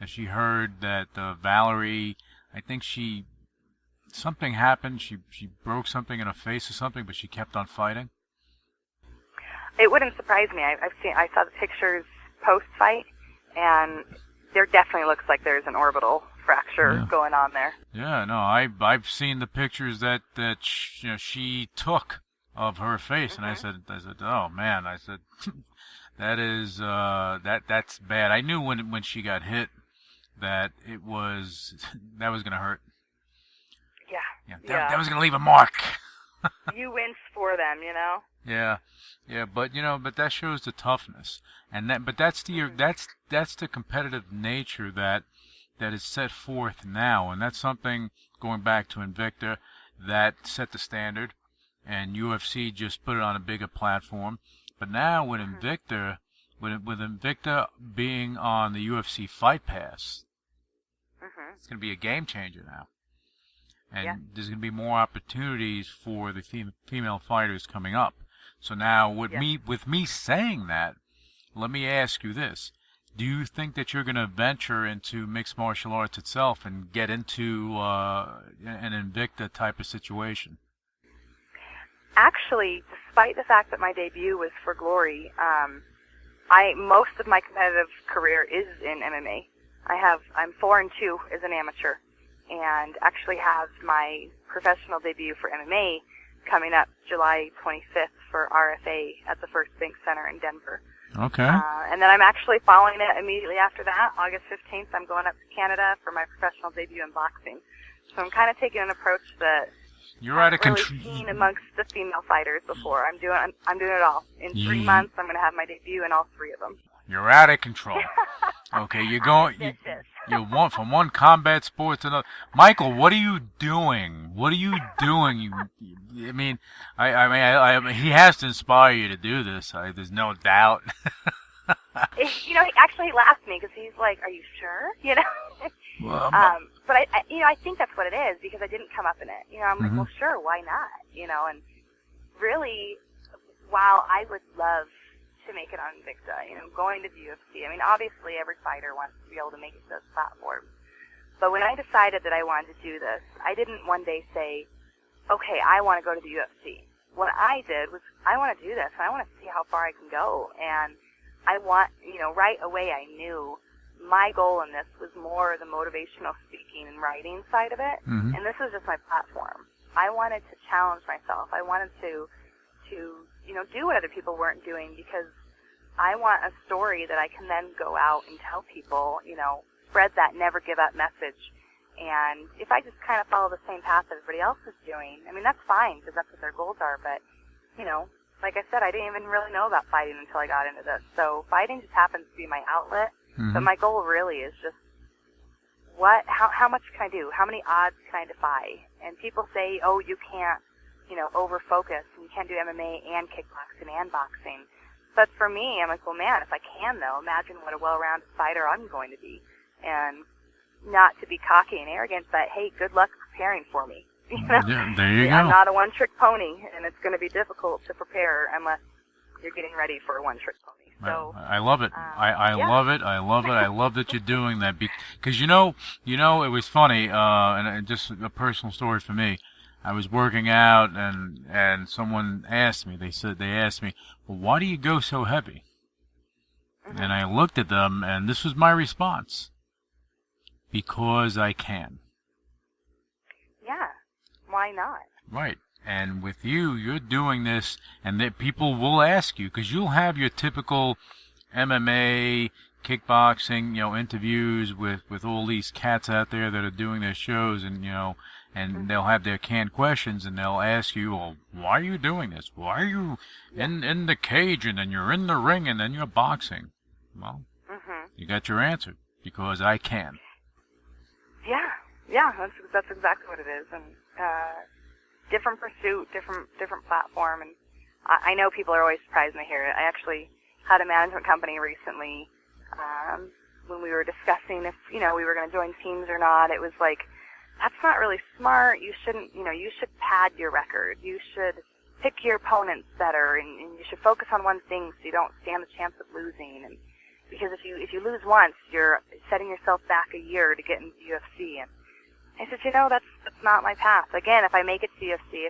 Speaker 6: and she heard that Valerie, I think something happened. She broke something in her face or something, but she kept on fighting.
Speaker 7: It wouldn't surprise me. I saw the pictures post-fight, and there definitely looks like there's an orbital fracture going on there.
Speaker 6: Yeah, no, I've seen the pictures that she took of her face, and I said, oh man, I said, that is that's bad. I knew when she got hit that that was gonna hurt.
Speaker 7: Yeah.
Speaker 6: That was gonna leave a mark.
Speaker 7: You wince for them, you know.
Speaker 6: Yeah, but that shows the toughness, but that's the competitive nature that is set forth now, and that's something going back to Invicta that set the standard, and UFC just put it on a bigger platform. But now with Invicta, with Invicta being on the UFC Fight Pass, it's going to be a game changer now. And there's going to be more opportunities for the female fighters coming up. So now, with me saying that, let me ask you this. Do you think that you're going to venture into mixed martial arts itself and get into an Invicta type of situation?
Speaker 7: Actually, despite the fact that my debut was for Glory, most of my competitive career is in MMA. I'm 4-2 as an amateur, and actually have my professional debut for MMA coming up July 25th for RFA at the First Bank Center in Denver.
Speaker 6: Okay.
Speaker 7: And then I'm actually following it immediately after that. August 15th, I'm going up to Canada for my professional debut in boxing. So I'm kind of taking an approach that
Speaker 6: you're out of
Speaker 7: really
Speaker 6: control.
Speaker 7: seen amongst the female fighters before. I'm doing it all. In 3 months, I'm going to have my debut in all 3 of them.
Speaker 6: You're out of control. Okay, you're going. You want from one combat sport to another. Michael, what are you doing? What are you doing? I mean, he has to inspire you to do this. There's no doubt.
Speaker 7: He laughed at me because he's like, "Are you sure?" You know.
Speaker 6: Well,
Speaker 7: but I think that's what it is because I didn't come up in it. You know, I'm like, well, sure, why not? You know, and really, while I would love to make it on Invicta, you know, going to the UFC. I mean, obviously every fighter wants to be able to make it to those platforms. But when I decided that I wanted to do this, I didn't one day say, okay, I want to go to the UFC. What I did was, I want to do this, and I want to see how far I can go. And I want, right away I knew my goal in this was more the motivational speaking and writing side of it. And this was just my platform. I wanted to challenge myself. I wanted to do what other people weren't doing because I want a story that I can then go out and tell people, spread that never give up message. And if I just kind of follow the same path that everybody else is doing, I mean, that's fine because that's what their goals are. But, like I said, I didn't even really know about fighting until I got into this. So fighting just happens to be my outlet. But my goal really is just how much can I do? How many odds can I defy? And people say, oh, you can't, over-focus, and you can't do MMA and kickboxing and boxing. But for me, I'm like, well, man, if I can, though, imagine what a well-rounded fighter I'm going to be. And not to be cocky and arrogant, but, hey, good luck preparing for me.
Speaker 6: Yeah, there you go.
Speaker 7: I'm not a one-trick pony, and it's going to be difficult to prepare unless you're getting ready for a one-trick pony. So
Speaker 6: I love it. I love it. I love it. I love that you're doing that because it was funny, and just a personal story for me. I was working out, and someone asked me. They asked me, well, why do you go so heavy? And I looked at them, and this was my response: because I can.
Speaker 7: Yeah, why not?
Speaker 6: Right. And with you're doing this, and that people will ask you, because you'll have your typical MMA, kickboxing, interviews with all these cats out there that are doing their shows, and and they'll have their canned questions, and they'll ask you, well, why are you doing this? Why are you in the cage, and then you're in the ring, and then you're boxing? Well, you got your answer, because I can.
Speaker 7: Yeah, that's exactly what it is, and different pursuit, different platform, and I know people are always surprised when they hear it. I actually had a management company recently, when we were discussing if, we were going to join teams or not. It was like, that's not really smart. You shouldn't, you should pad your record. You should pick your opponents better, and you should focus on one thing so you don't stand the chance of losing. And because if you lose once, you're setting yourself back a year to get into the UFC. And I said, that's not my path. Again, if I make it to the UFC,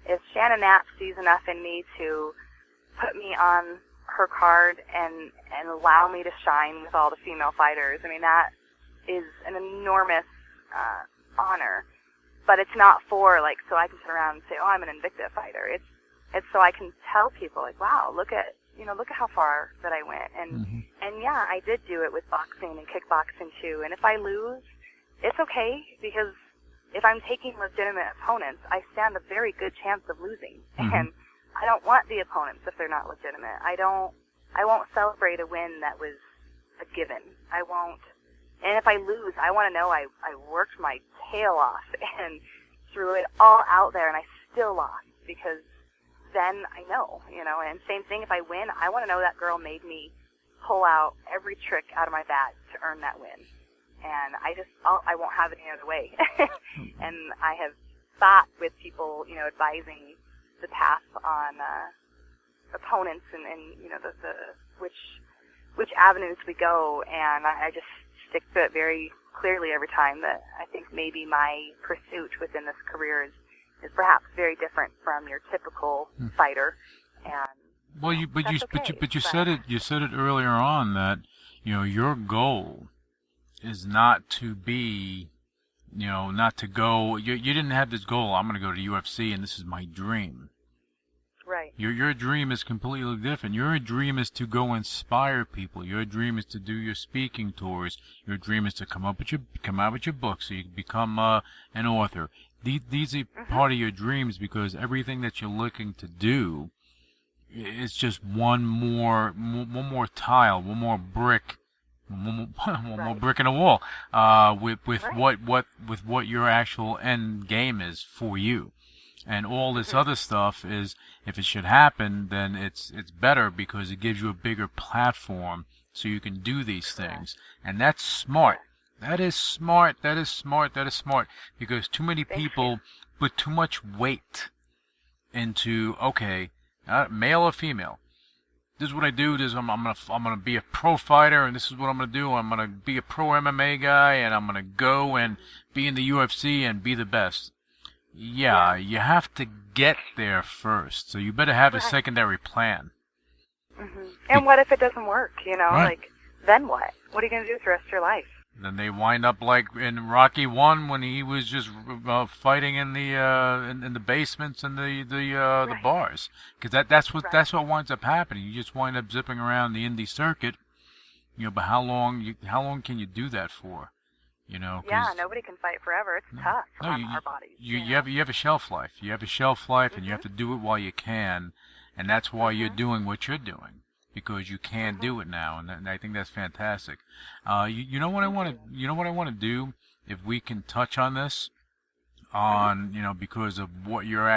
Speaker 7: if Shannon Knapp sees enough in me to put me on her card and allow me to shine with all the female fighters, I mean, that is an enormous honor. But it's not for, so I can sit around and say, oh, I'm an Invicta fighter. It's so I can tell people, wow, look at how far that I went. And yeah, I did do it with boxing and kickboxing too. And if I lose, it's okay, because if I'm taking legitimate opponents, I stand a very good chance of losing. And I don't want the opponents if they're not legitimate. I won't celebrate a win that was a given. I won't. And if I lose, I want to know I worked my tail off and threw it all out there, and I still lost, because then I know, and same thing, if I win, I want to know that girl made me pull out every trick out of my bag to earn that win. And I won't have it any other way. And I have thought with people, advising the path on opponents and the which avenues we go, and I just stick to it very clearly every time, that I think maybe my pursuit within this career is perhaps very different from your typical fighter. And
Speaker 6: well, you said it earlier on that your goal is not to be, not to go. You didn't have this goal. I'm going to go to the UFC and this is my dream.
Speaker 7: Right.
Speaker 6: Your dream is completely different. Your dream is to go inspire people. Your dream is to do your speaking tours. Your dream is to come out with your books so you can become an author. These are part of your dreams, because everything that you're looking to do is just one more tile, one more brick, one more brick in the wall. With what your actual end game is for you. And all this other stuff is, if it should happen, then it's better, because it gives you a bigger platform so you can do these things. And that's smart. That is smart. Because too many people put too much weight into, okay, male or female. This is what I do. I'm gonna be a pro fighter, and this is what I'm gonna do. I'm gonna be a pro MMA guy, and I'm gonna go and be in the UFC and be the best. Yeah, you have to get there first, so you better have a secondary plan.
Speaker 7: And what if it doesn't work,
Speaker 6: Right.
Speaker 7: Then what? What are you going to do with the rest of your life?
Speaker 6: Then they wind up like in Rocky 1, when he was just fighting in the basements and the bars, because that's what winds up happening. You just wind up zipping around the indie circuit, but how long can you do that for?
Speaker 7: Yeah, nobody can fight forever. It's tough on our bodies.
Speaker 6: You have a shelf life. You have a shelf life, and you have to do it while you can, and that's why you're doing what you're doing, because you can do it now, and I think that's fantastic. You know what I want to do, if we can touch on this, because of what your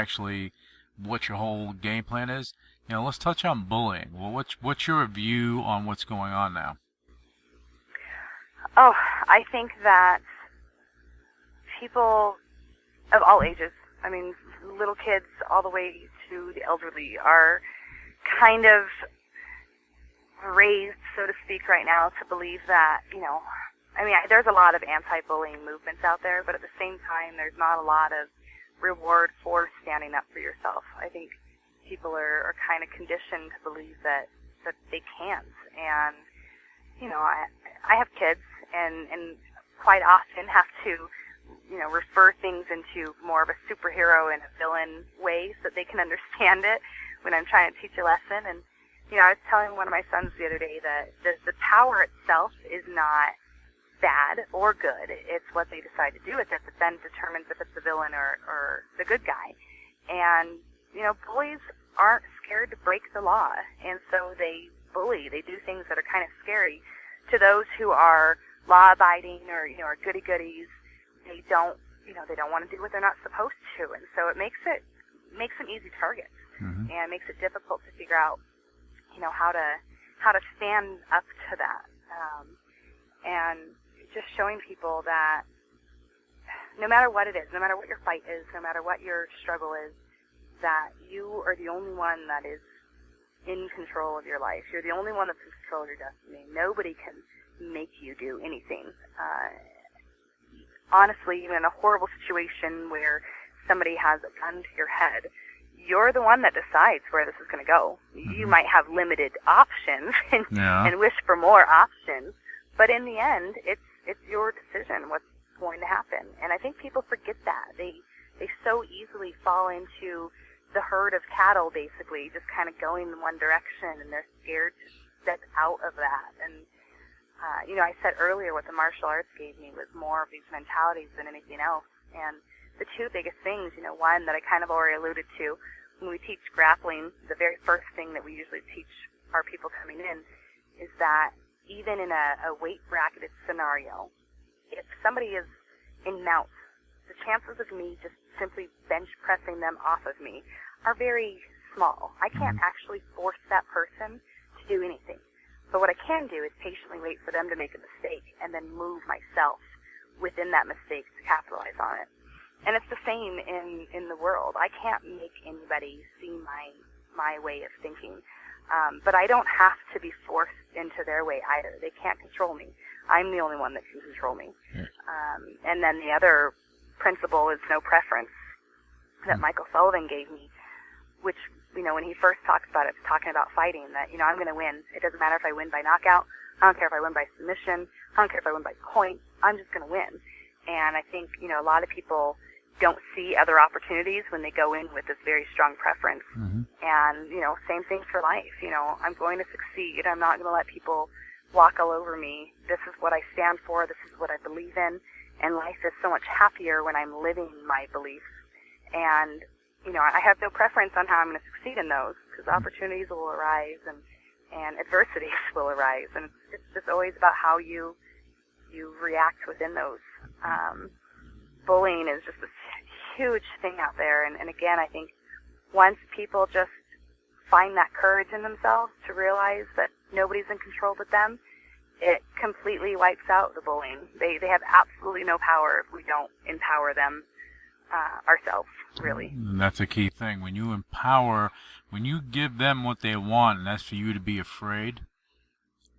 Speaker 6: whole game plan is. Let's touch on bullying. Well, what's your view on what's going on now?
Speaker 7: Oh, I think that people of all ages, I mean, little kids all the way to the elderly, are kind of raised, so to speak, right now to believe that, there's a lot of anti-bullying movements out there, but at the same time, there's not a lot of reward for standing up for yourself. I think people are kind of conditioned to believe that they can't. And, I have kids, and quite often have to, refer things into more of a superhero and a villain way so that they can understand it when I'm trying to teach a lesson. And, I was telling one of my sons the other day that the power itself is not bad or good. It's what they decide to do with it that then determines if it's the villain or the good guy. And, bullies aren't scared to break the law. And so they bully. They do things that are kind of scary to those who are law-abiding or are goody-goodies. They don't want to do what they're not supposed to, and so it makes them easy targets, and makes it difficult to figure out, how to stand up to that, and just showing people that no matter what it is, no matter what your fight is, no matter what your struggle is, that you are the only one that is in control of your life. You're the only one that's in control of your destiny. Nobody can make you do anything. Honestly, even in a horrible situation where somebody has a gun to your head, you're the one that decides where this is going to go. You might have limited options and wish for more options, but in the end, it's your decision what's going to happen. And I think people forget that. They so easily fall into the herd of cattle, basically, just kind of going in one direction, and they're scared to step out of that. And I said earlier what the martial arts gave me was more of these mentalities than anything else. And the two biggest things, one that I kind of already alluded to, when we teach grappling, the very first thing that we usually teach our people coming in is that even in a weight bracketed scenario, if somebody is in mounts, the chances of me just simply bench pressing them off of me are very small. I can't actually force that person to do anything. But what I can do is patiently wait for them to make a mistake and then move myself within that mistake to capitalize on it. And it's the same in the world. I can't make anybody see my way of thinking. But I don't have to be forced into their way either. They can't control me. I'm the only one that can control me. And then the other principle is no preference that Michael Sullivan gave me, which, when he first talks about it, talking about fighting, that, I'm going to win. It doesn't matter if I win by knockout. I don't care if I win by submission. I don't care if I win by point. I'm just going to win. And I think, a lot of people don't see other opportunities when they go in with this very strong preference. And, same thing for life. I'm going to succeed. I'm not going to let people walk all over me. This is what I stand for. This is what I believe in. And life is so much happier when I'm living my beliefs. And, I have no preference on how I'm going to succeed in those, because opportunities will arise and adversities will arise. And it's just always about how you react within those. Bullying is just this huge thing out there. And again, I think once people just find that courage in themselves to realize that nobody's in control but them, it completely wipes out the bullying. They have absolutely no power if we don't empower them ourselves, really.
Speaker 6: And that's a key thing. When you empower, when you give them what they want, and that's for you to be afraid,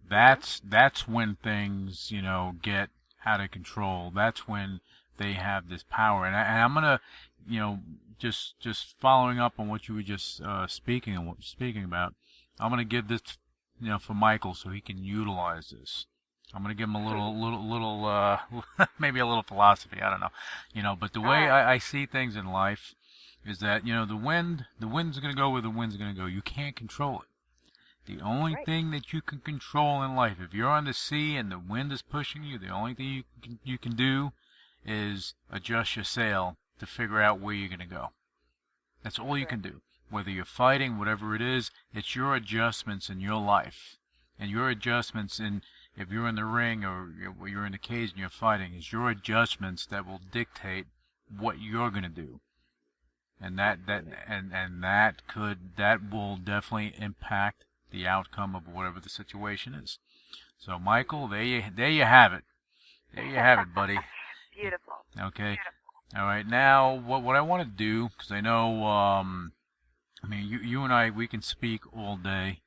Speaker 6: that's when things, get out of control. That's when they have this power. And I'm going to, just following up on what you were just speaking about, I'm going to give this, for Michael so he can utilize this. I'm going to give him a little maybe a little philosophy. I don't know. But the way I see things in life is that, the wind's going to go where the wind's going to go. You can't control it. The only thing that you can control in life, if you're on the sea and the wind is pushing you, the only thing you can do is adjust your sail to figure out where you're going to go. That's all you can do. Whether you're fighting, whatever it is, it's your adjustments in your life. And your adjustments if you're in the ring or you're in the cage and you're fighting, it's your adjustments that will dictate what you're going to do. And that will definitely impact the outcome of whatever the situation is. So, Michael, there you have it. There you have it, buddy.
Speaker 7: Beautiful.
Speaker 6: Okay.
Speaker 7: Beautiful.
Speaker 6: All right. Now, what I want to do, because I know, you and I, we can speak all day,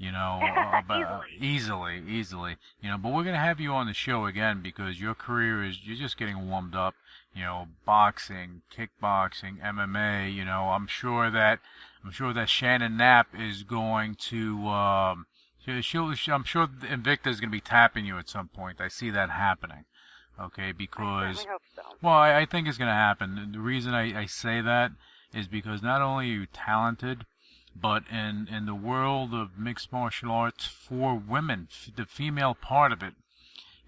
Speaker 6: about easily, but we're going to have you on the show again because your career you're just getting warmed up, boxing, kickboxing, MMA, I'm sure that Shannon Knapp is going to, I'm sure Invicta is going to be tapping you at some point. I see that happening. Okay, because,
Speaker 7: I hope so.
Speaker 6: Well, I think it's going to happen. The reason I say that is because not only are you talented, but in the world of mixed martial arts for women, the female part of it,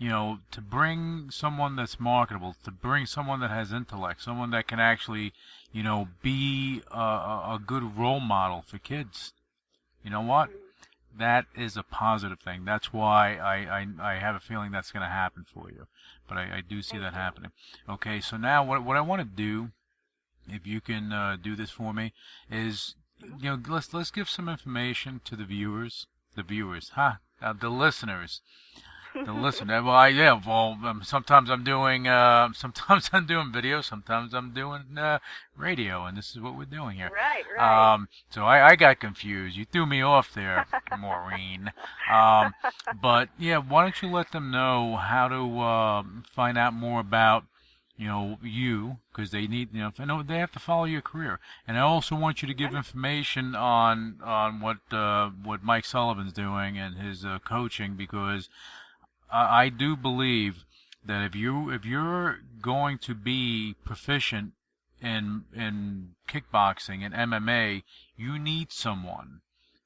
Speaker 6: to bring someone that's marketable, to bring someone that has intellect, someone that can actually, be a good role model for kids, you know what? That is a positive thing. That's why I have a feeling that's going to happen for you. But I do see that happening. Okay, so now what I want to do, if you can do this for me, is let's give some information to the listeners. listen. Sometimes I'm doing video, sometimes I'm doing radio, and this is what we're doing here.
Speaker 7: Right.
Speaker 6: So I got confused. You threw me off there, Maureen. But yeah, why don't you let them know how to find out more about you, because they need, I know they have to follow your career. And I also want you to give information on what Mike Sullivan's doing and his coaching, because I do believe that if you're going to be proficient in kickboxing and MMA, you need someone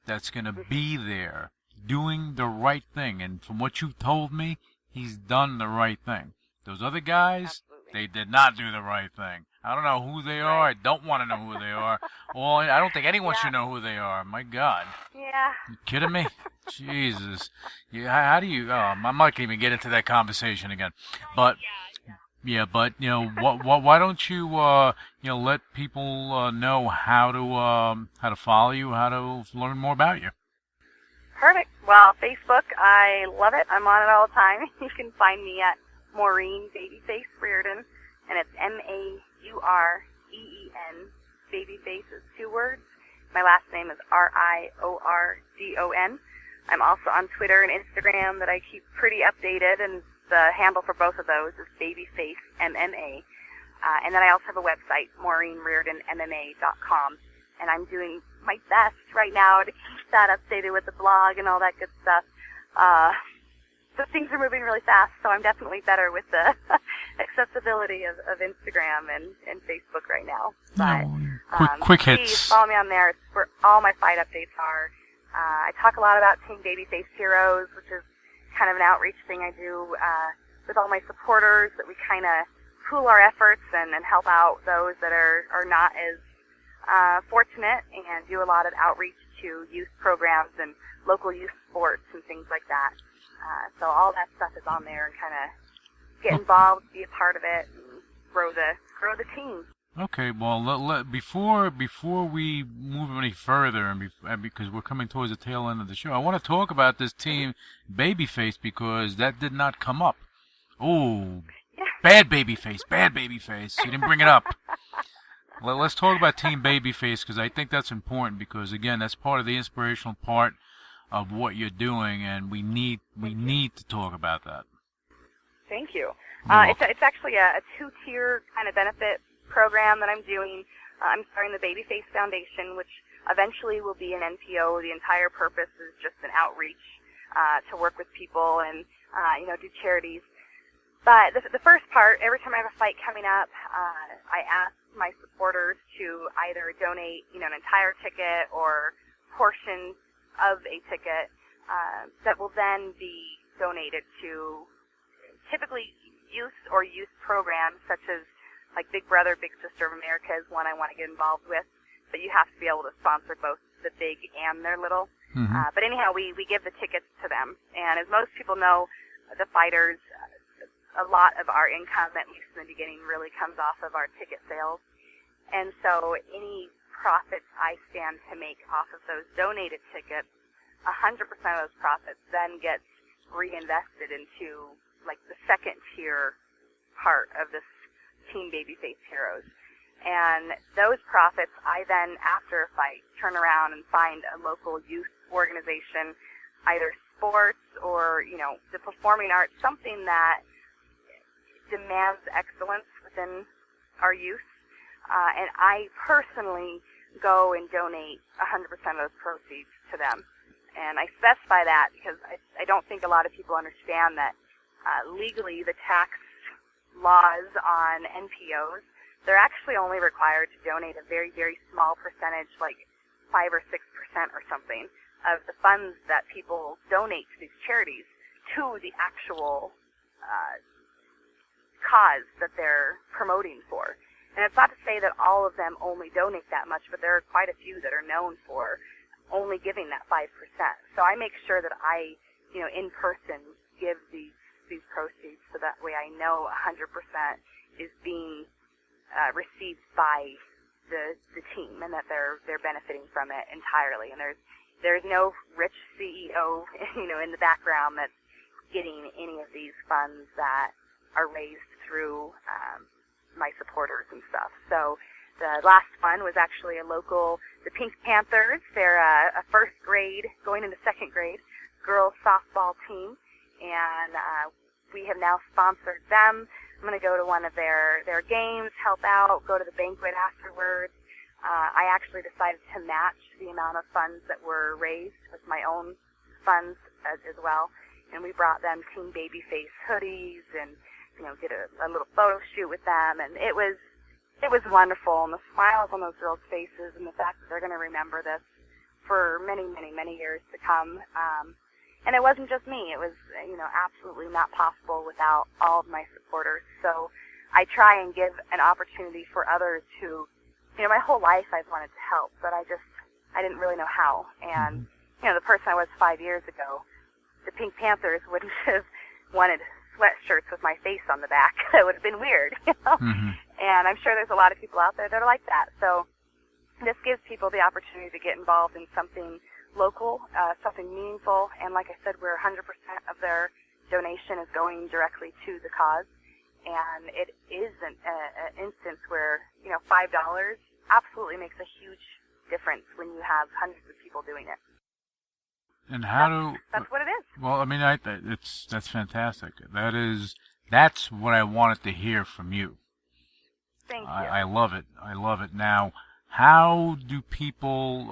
Speaker 6: that's going to be there doing the right thing. And from what you've told me, he's done the right thing. Those other guys, they did not do the right thing. I don't know who they are. I don't want to know who they are. Well, I don't think anyone should know who they are. My God.
Speaker 7: Yeah.
Speaker 6: You kidding me? Jesus. Yeah. How do you? I'm not gonna even get into that conversation again. But yeah. But why don't you let people know how to follow you, how to learn more about you?
Speaker 7: Perfect. Well, Facebook, I love it. I'm on it all the time. You can find me at Maureen Babyface Riordan, and it's Maureen. Babyface is 2 words. My last name is Riordon. I'm also on Twitter and Instagram that I keep pretty updated, and the handle for both of those is Babyface MMA. And then I also have a website, MaureenRiordanMMA.com, and I'm doing my best right now to keep that updated with the blog and all that good stuff. So things are moving really fast, so I'm definitely better with the accessibility of Instagram and Facebook right now. But
Speaker 6: quick hits.
Speaker 7: Please follow me on there. It's where all my fight updates are. I talk a lot about Team Babyface Heroes, which is kind of an outreach thing I do with all my supporters, that we kind of pool our efforts and help out those that are not as fortunate, and do a lot of outreach to youth programs and local youth sports and things like that. So all that stuff is on there, and kind of get involved, be a part of it, and grow the team.
Speaker 6: Okay, well, before we move any further, and because we're coming towards the tail end of the show, I want to talk about this Team Babyface, because that did not come up. Oh, bad Babyface. You didn't bring it up. Let's talk about Team Babyface, because I think that's important, because again, that's part of the inspirational part of what you're doing, and we need to talk about that.
Speaker 7: Thank you. It's actually a 2-tier kind of benefit program that I'm doing. I'm starting the Babyface Foundation, which eventually will be an NPO. The entire purpose is just an outreach to work with people and do charities. But the first part, every time I have a fight coming up, I ask my supporters to either donate an entire ticket or portion of a ticket that will then be donated to typically youth or youth programs such as like Big Brother, Big Sister of America is one I want to get involved with, but you have to be able to sponsor both the big and their little.
Speaker 6: Mm-hmm.
Speaker 7: But anyhow, we give the tickets to them, and as most people know, the fighters, a lot of our income, at least in the beginning, really comes off of our ticket sales, and so any profits I stand to make off of those donated tickets, 100% of those profits then gets reinvested into like the second tier part of this Team Babyface Heroes. And those profits I then, after a fight, turn around and find a local youth organization, either sports or, the performing arts, something that demands excellence within our youth. And I personally go and donate 100% of those proceeds to them. And I specify that because I don't think a lot of people understand that legally the tax laws on NPOs, they're actually only required to donate a very, very small percentage, like 5 or 6% or something, of the funds that people donate to these charities to the actual cause that they're promoting for. And it's not to say that all of them only donate that much, but there are quite a few that are known for only giving that 5%. So I make sure that I, in person, give these proceeds so that way I know 100% is being received by the team, and that they're benefiting from it entirely. And there's no rich CEO, in the background that's getting any of these funds that are raised through my supporters and stuff. So the last one was actually the Pink Panthers. They're a first grade, going into second grade, girls softball team, and we have now sponsored them. I'm going to go to one of their games, help out, go to the banquet afterwards. I actually decided to match the amount of funds that were raised with my own funds as well, and we brought them Team Babyface hoodies and did a little photo shoot with them, and it was wonderful, and the smiles on those girls' faces and the fact that they're going to remember this for many, many, many years to come. And it wasn't just me. It was, absolutely not possible without all of my supporters. So I try and give an opportunity for others who, my whole life I've wanted to help, but I didn't really know how. And, the person I was 5 years ago, the Pink Panthers wouldn't have wanted sweatshirts with my face on the back. That would have been weird, And I'm sure there's a lot of people out there that are like that. So this gives people the opportunity to get involved in something local, something meaningful. And like I said, where 100% of their donation is going directly to the cause. And it is an instance where, $5 absolutely makes a huge difference when you have hundreds of people doing it.
Speaker 6: And
Speaker 7: that's what it is.
Speaker 6: Well, I mean, that's fantastic. That's what I wanted to hear from you.
Speaker 7: Thank you.
Speaker 6: I love it. I love it. Now, how do people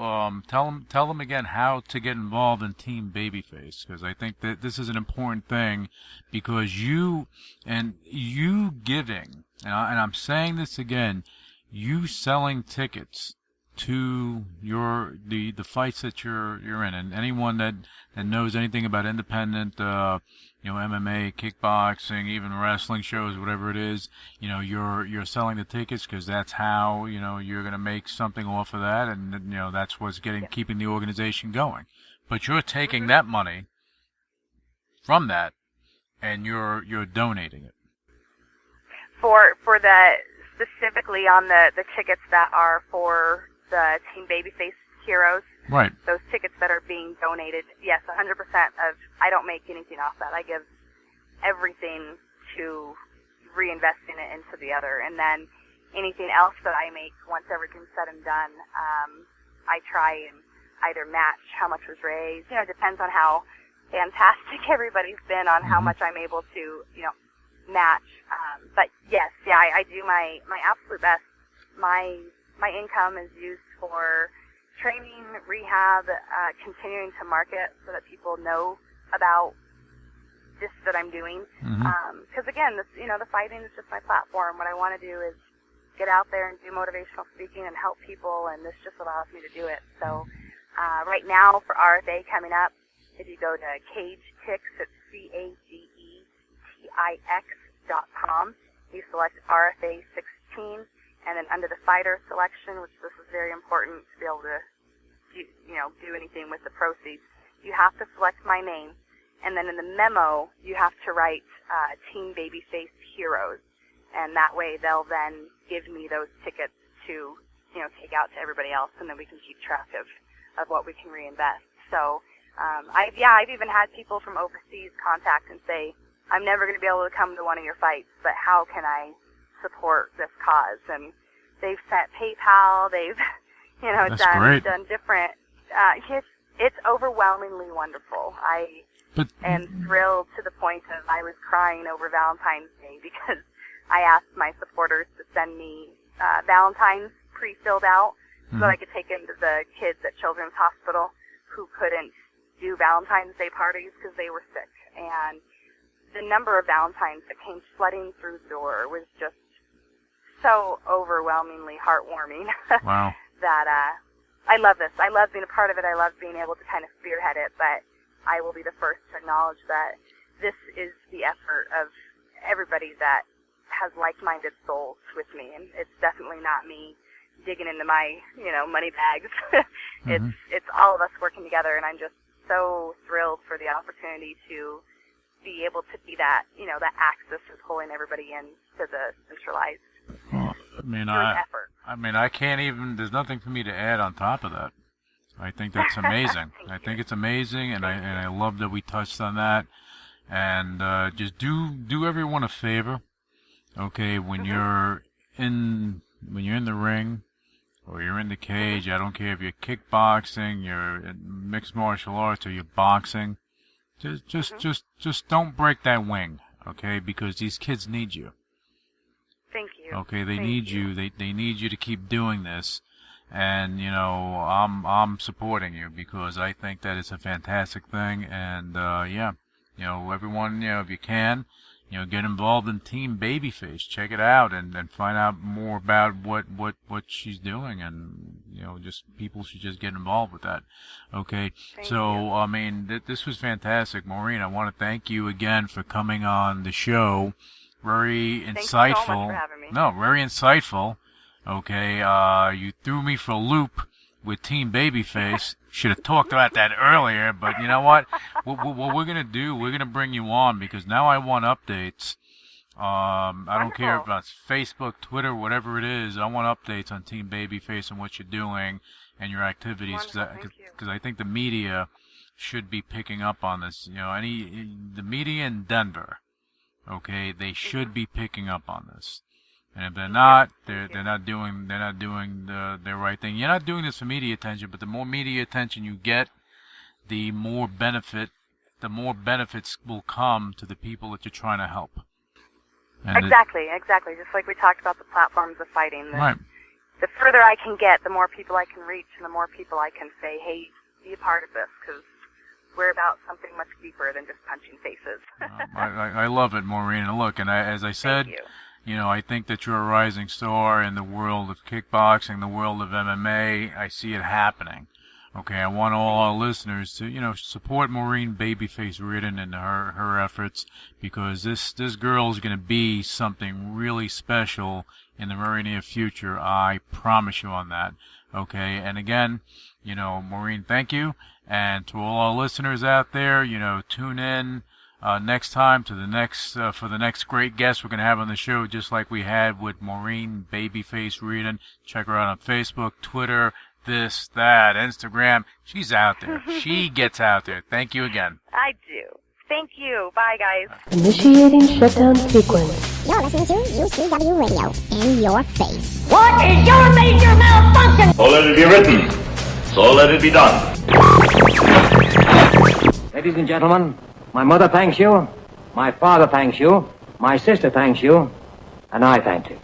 Speaker 6: tell them again how to get involved in Team Babyface? Because I think that this is an important thing, because you giving, and I'm saying this again, you selling tickets to the fights that you're in, and anyone that knows anything about independent MMA, kickboxing, even wrestling shows, whatever it is, you're selling the tickets because that's how you're going to make something off of that, and that's what's keeping the organization going. But you're taking that money from that and you're donating it
Speaker 7: for the specifically on the tickets that are for the Team Babyface Heroes.
Speaker 6: Right.
Speaker 7: Those tickets that are being donated, yes, 100% of, I don't make anything off that. I give everything to reinvesting it into the other. And then anything else that I make, once everything's said and done, I try and either match how much was raised. It depends on how fantastic everybody's been on how much I'm able to, match. But yes, I do my absolute best. My income is used for training, rehab, continuing to market so that people know about this that I'm doing. Because again, the fighting is just my platform. What I want to do is get out there and do motivational speaking and help people, and this just allows me to do it. So right now for RFA coming up, if you go to CageTix, it's CageTix.com, you select RFA 16. And then under the fighter selection, which this is very important to be able to, do anything with the proceeds, you have to select my name. And then in the memo, you have to write Team Babyface Heroes. And that way they'll then give me those tickets to, take out to everybody else, and then we can keep track of what we can reinvest. So, I've even had people from overseas contact and say, I'm never going to be able to come to one of your fights, but how can I support this cause? And they've sent PayPal, they've done different it's overwhelmingly wonderful. I am thrilled to the point of I was crying over Valentine's Day because I asked my supporters to send me Valentine's pre-filled out so that I could take them to the kids at Children's Hospital who couldn't do Valentine's Day parties because they were sick. And the number of Valentines that came flooding through the door was just so overwhelmingly heartwarming.
Speaker 6: Wow.
Speaker 7: That I love this. I love being a part of it. I love being able to kind of spearhead it, but I will be the first to acknowledge that this is the effort of everybody that has like-minded souls with me, and it's definitely not me digging into my, money bags. It's all of us working together, and I'm just so thrilled for the opportunity to be able to be that, that axis is pulling everybody in to the centralized effort.
Speaker 6: I can't even, there's nothing for me to add on top of that. I think that's amazing. I think it's amazing, and I love that we touched on that. And just do everyone a favor, okay? When you're in the ring or you're in the cage, I don't care if you're kickboxing, you're in mixed martial arts, or you're boxing. Just don't break that wing, okay? Because these kids need you.
Speaker 7: Thank you.
Speaker 6: Okay, they need you. They need you to keep doing this. And I'm supporting you because I think that it's a fantastic thing. And everyone, if you can, get involved in Team Babyface. Check it out and find out more about what she's doing. And just people should just get involved with that. Okay.
Speaker 7: Thank you.
Speaker 6: I mean, this was fantastic, Maureen. I want to thank you again for coming on the show. Very insightful.
Speaker 7: Thanks so much for having me.
Speaker 6: No, very insightful. Okay, you threw me for a loop with Team Babyface. Should have talked about that earlier, but you know what? What we're going to do, we're going to bring you on because now I want updates. I don't care if it's Facebook, Twitter, whatever it is. I want updates on Team Babyface and what you're doing and your activities because I think the media should be picking up on this. The media in Denver, okay, they should be picking up on this. And if they're not, they're not doing the right thing. You're not doing this for media attention, but the more media attention you get, the more benefits will come to the people that you're trying to help. And
Speaker 7: exactly. Just like we talked about the platforms of fighting.
Speaker 6: Right.
Speaker 7: The further I can get, the more people I can reach, and the more people I can say, hey, be a part of this, because we're about something much deeper than just punching faces.
Speaker 6: I love it, Maureen. And look, and as I said,
Speaker 7: Thank you.
Speaker 6: I think that you're a rising star in the world of kickboxing, the world of MMA. I see it happening. Okay, I want all our listeners to, support Maureen Babyface Riordan and her efforts because this girl is going to be something really special in the very near future. I promise you on that. Okay, and again, Maureen, thank you. And to all our listeners out there, tune in. Next time to for the next great guest we're going to have on the show, just like we had with Maureen Babyface Riordan. Check her out on Facebook, Twitter, this, that, Instagram. She's out there. She gets out there. Thank you again.
Speaker 7: I do. Thank you. Bye, guys.
Speaker 3: Initiating shutdown sequence.
Speaker 4: You're listening to UCW Radio. In your face.
Speaker 1: What is your major malfunction?
Speaker 9: So let it be written. So let it be done.
Speaker 10: Ladies and gentlemen, my mother thanks you, my father thanks you, my sister thanks you, and I thank you.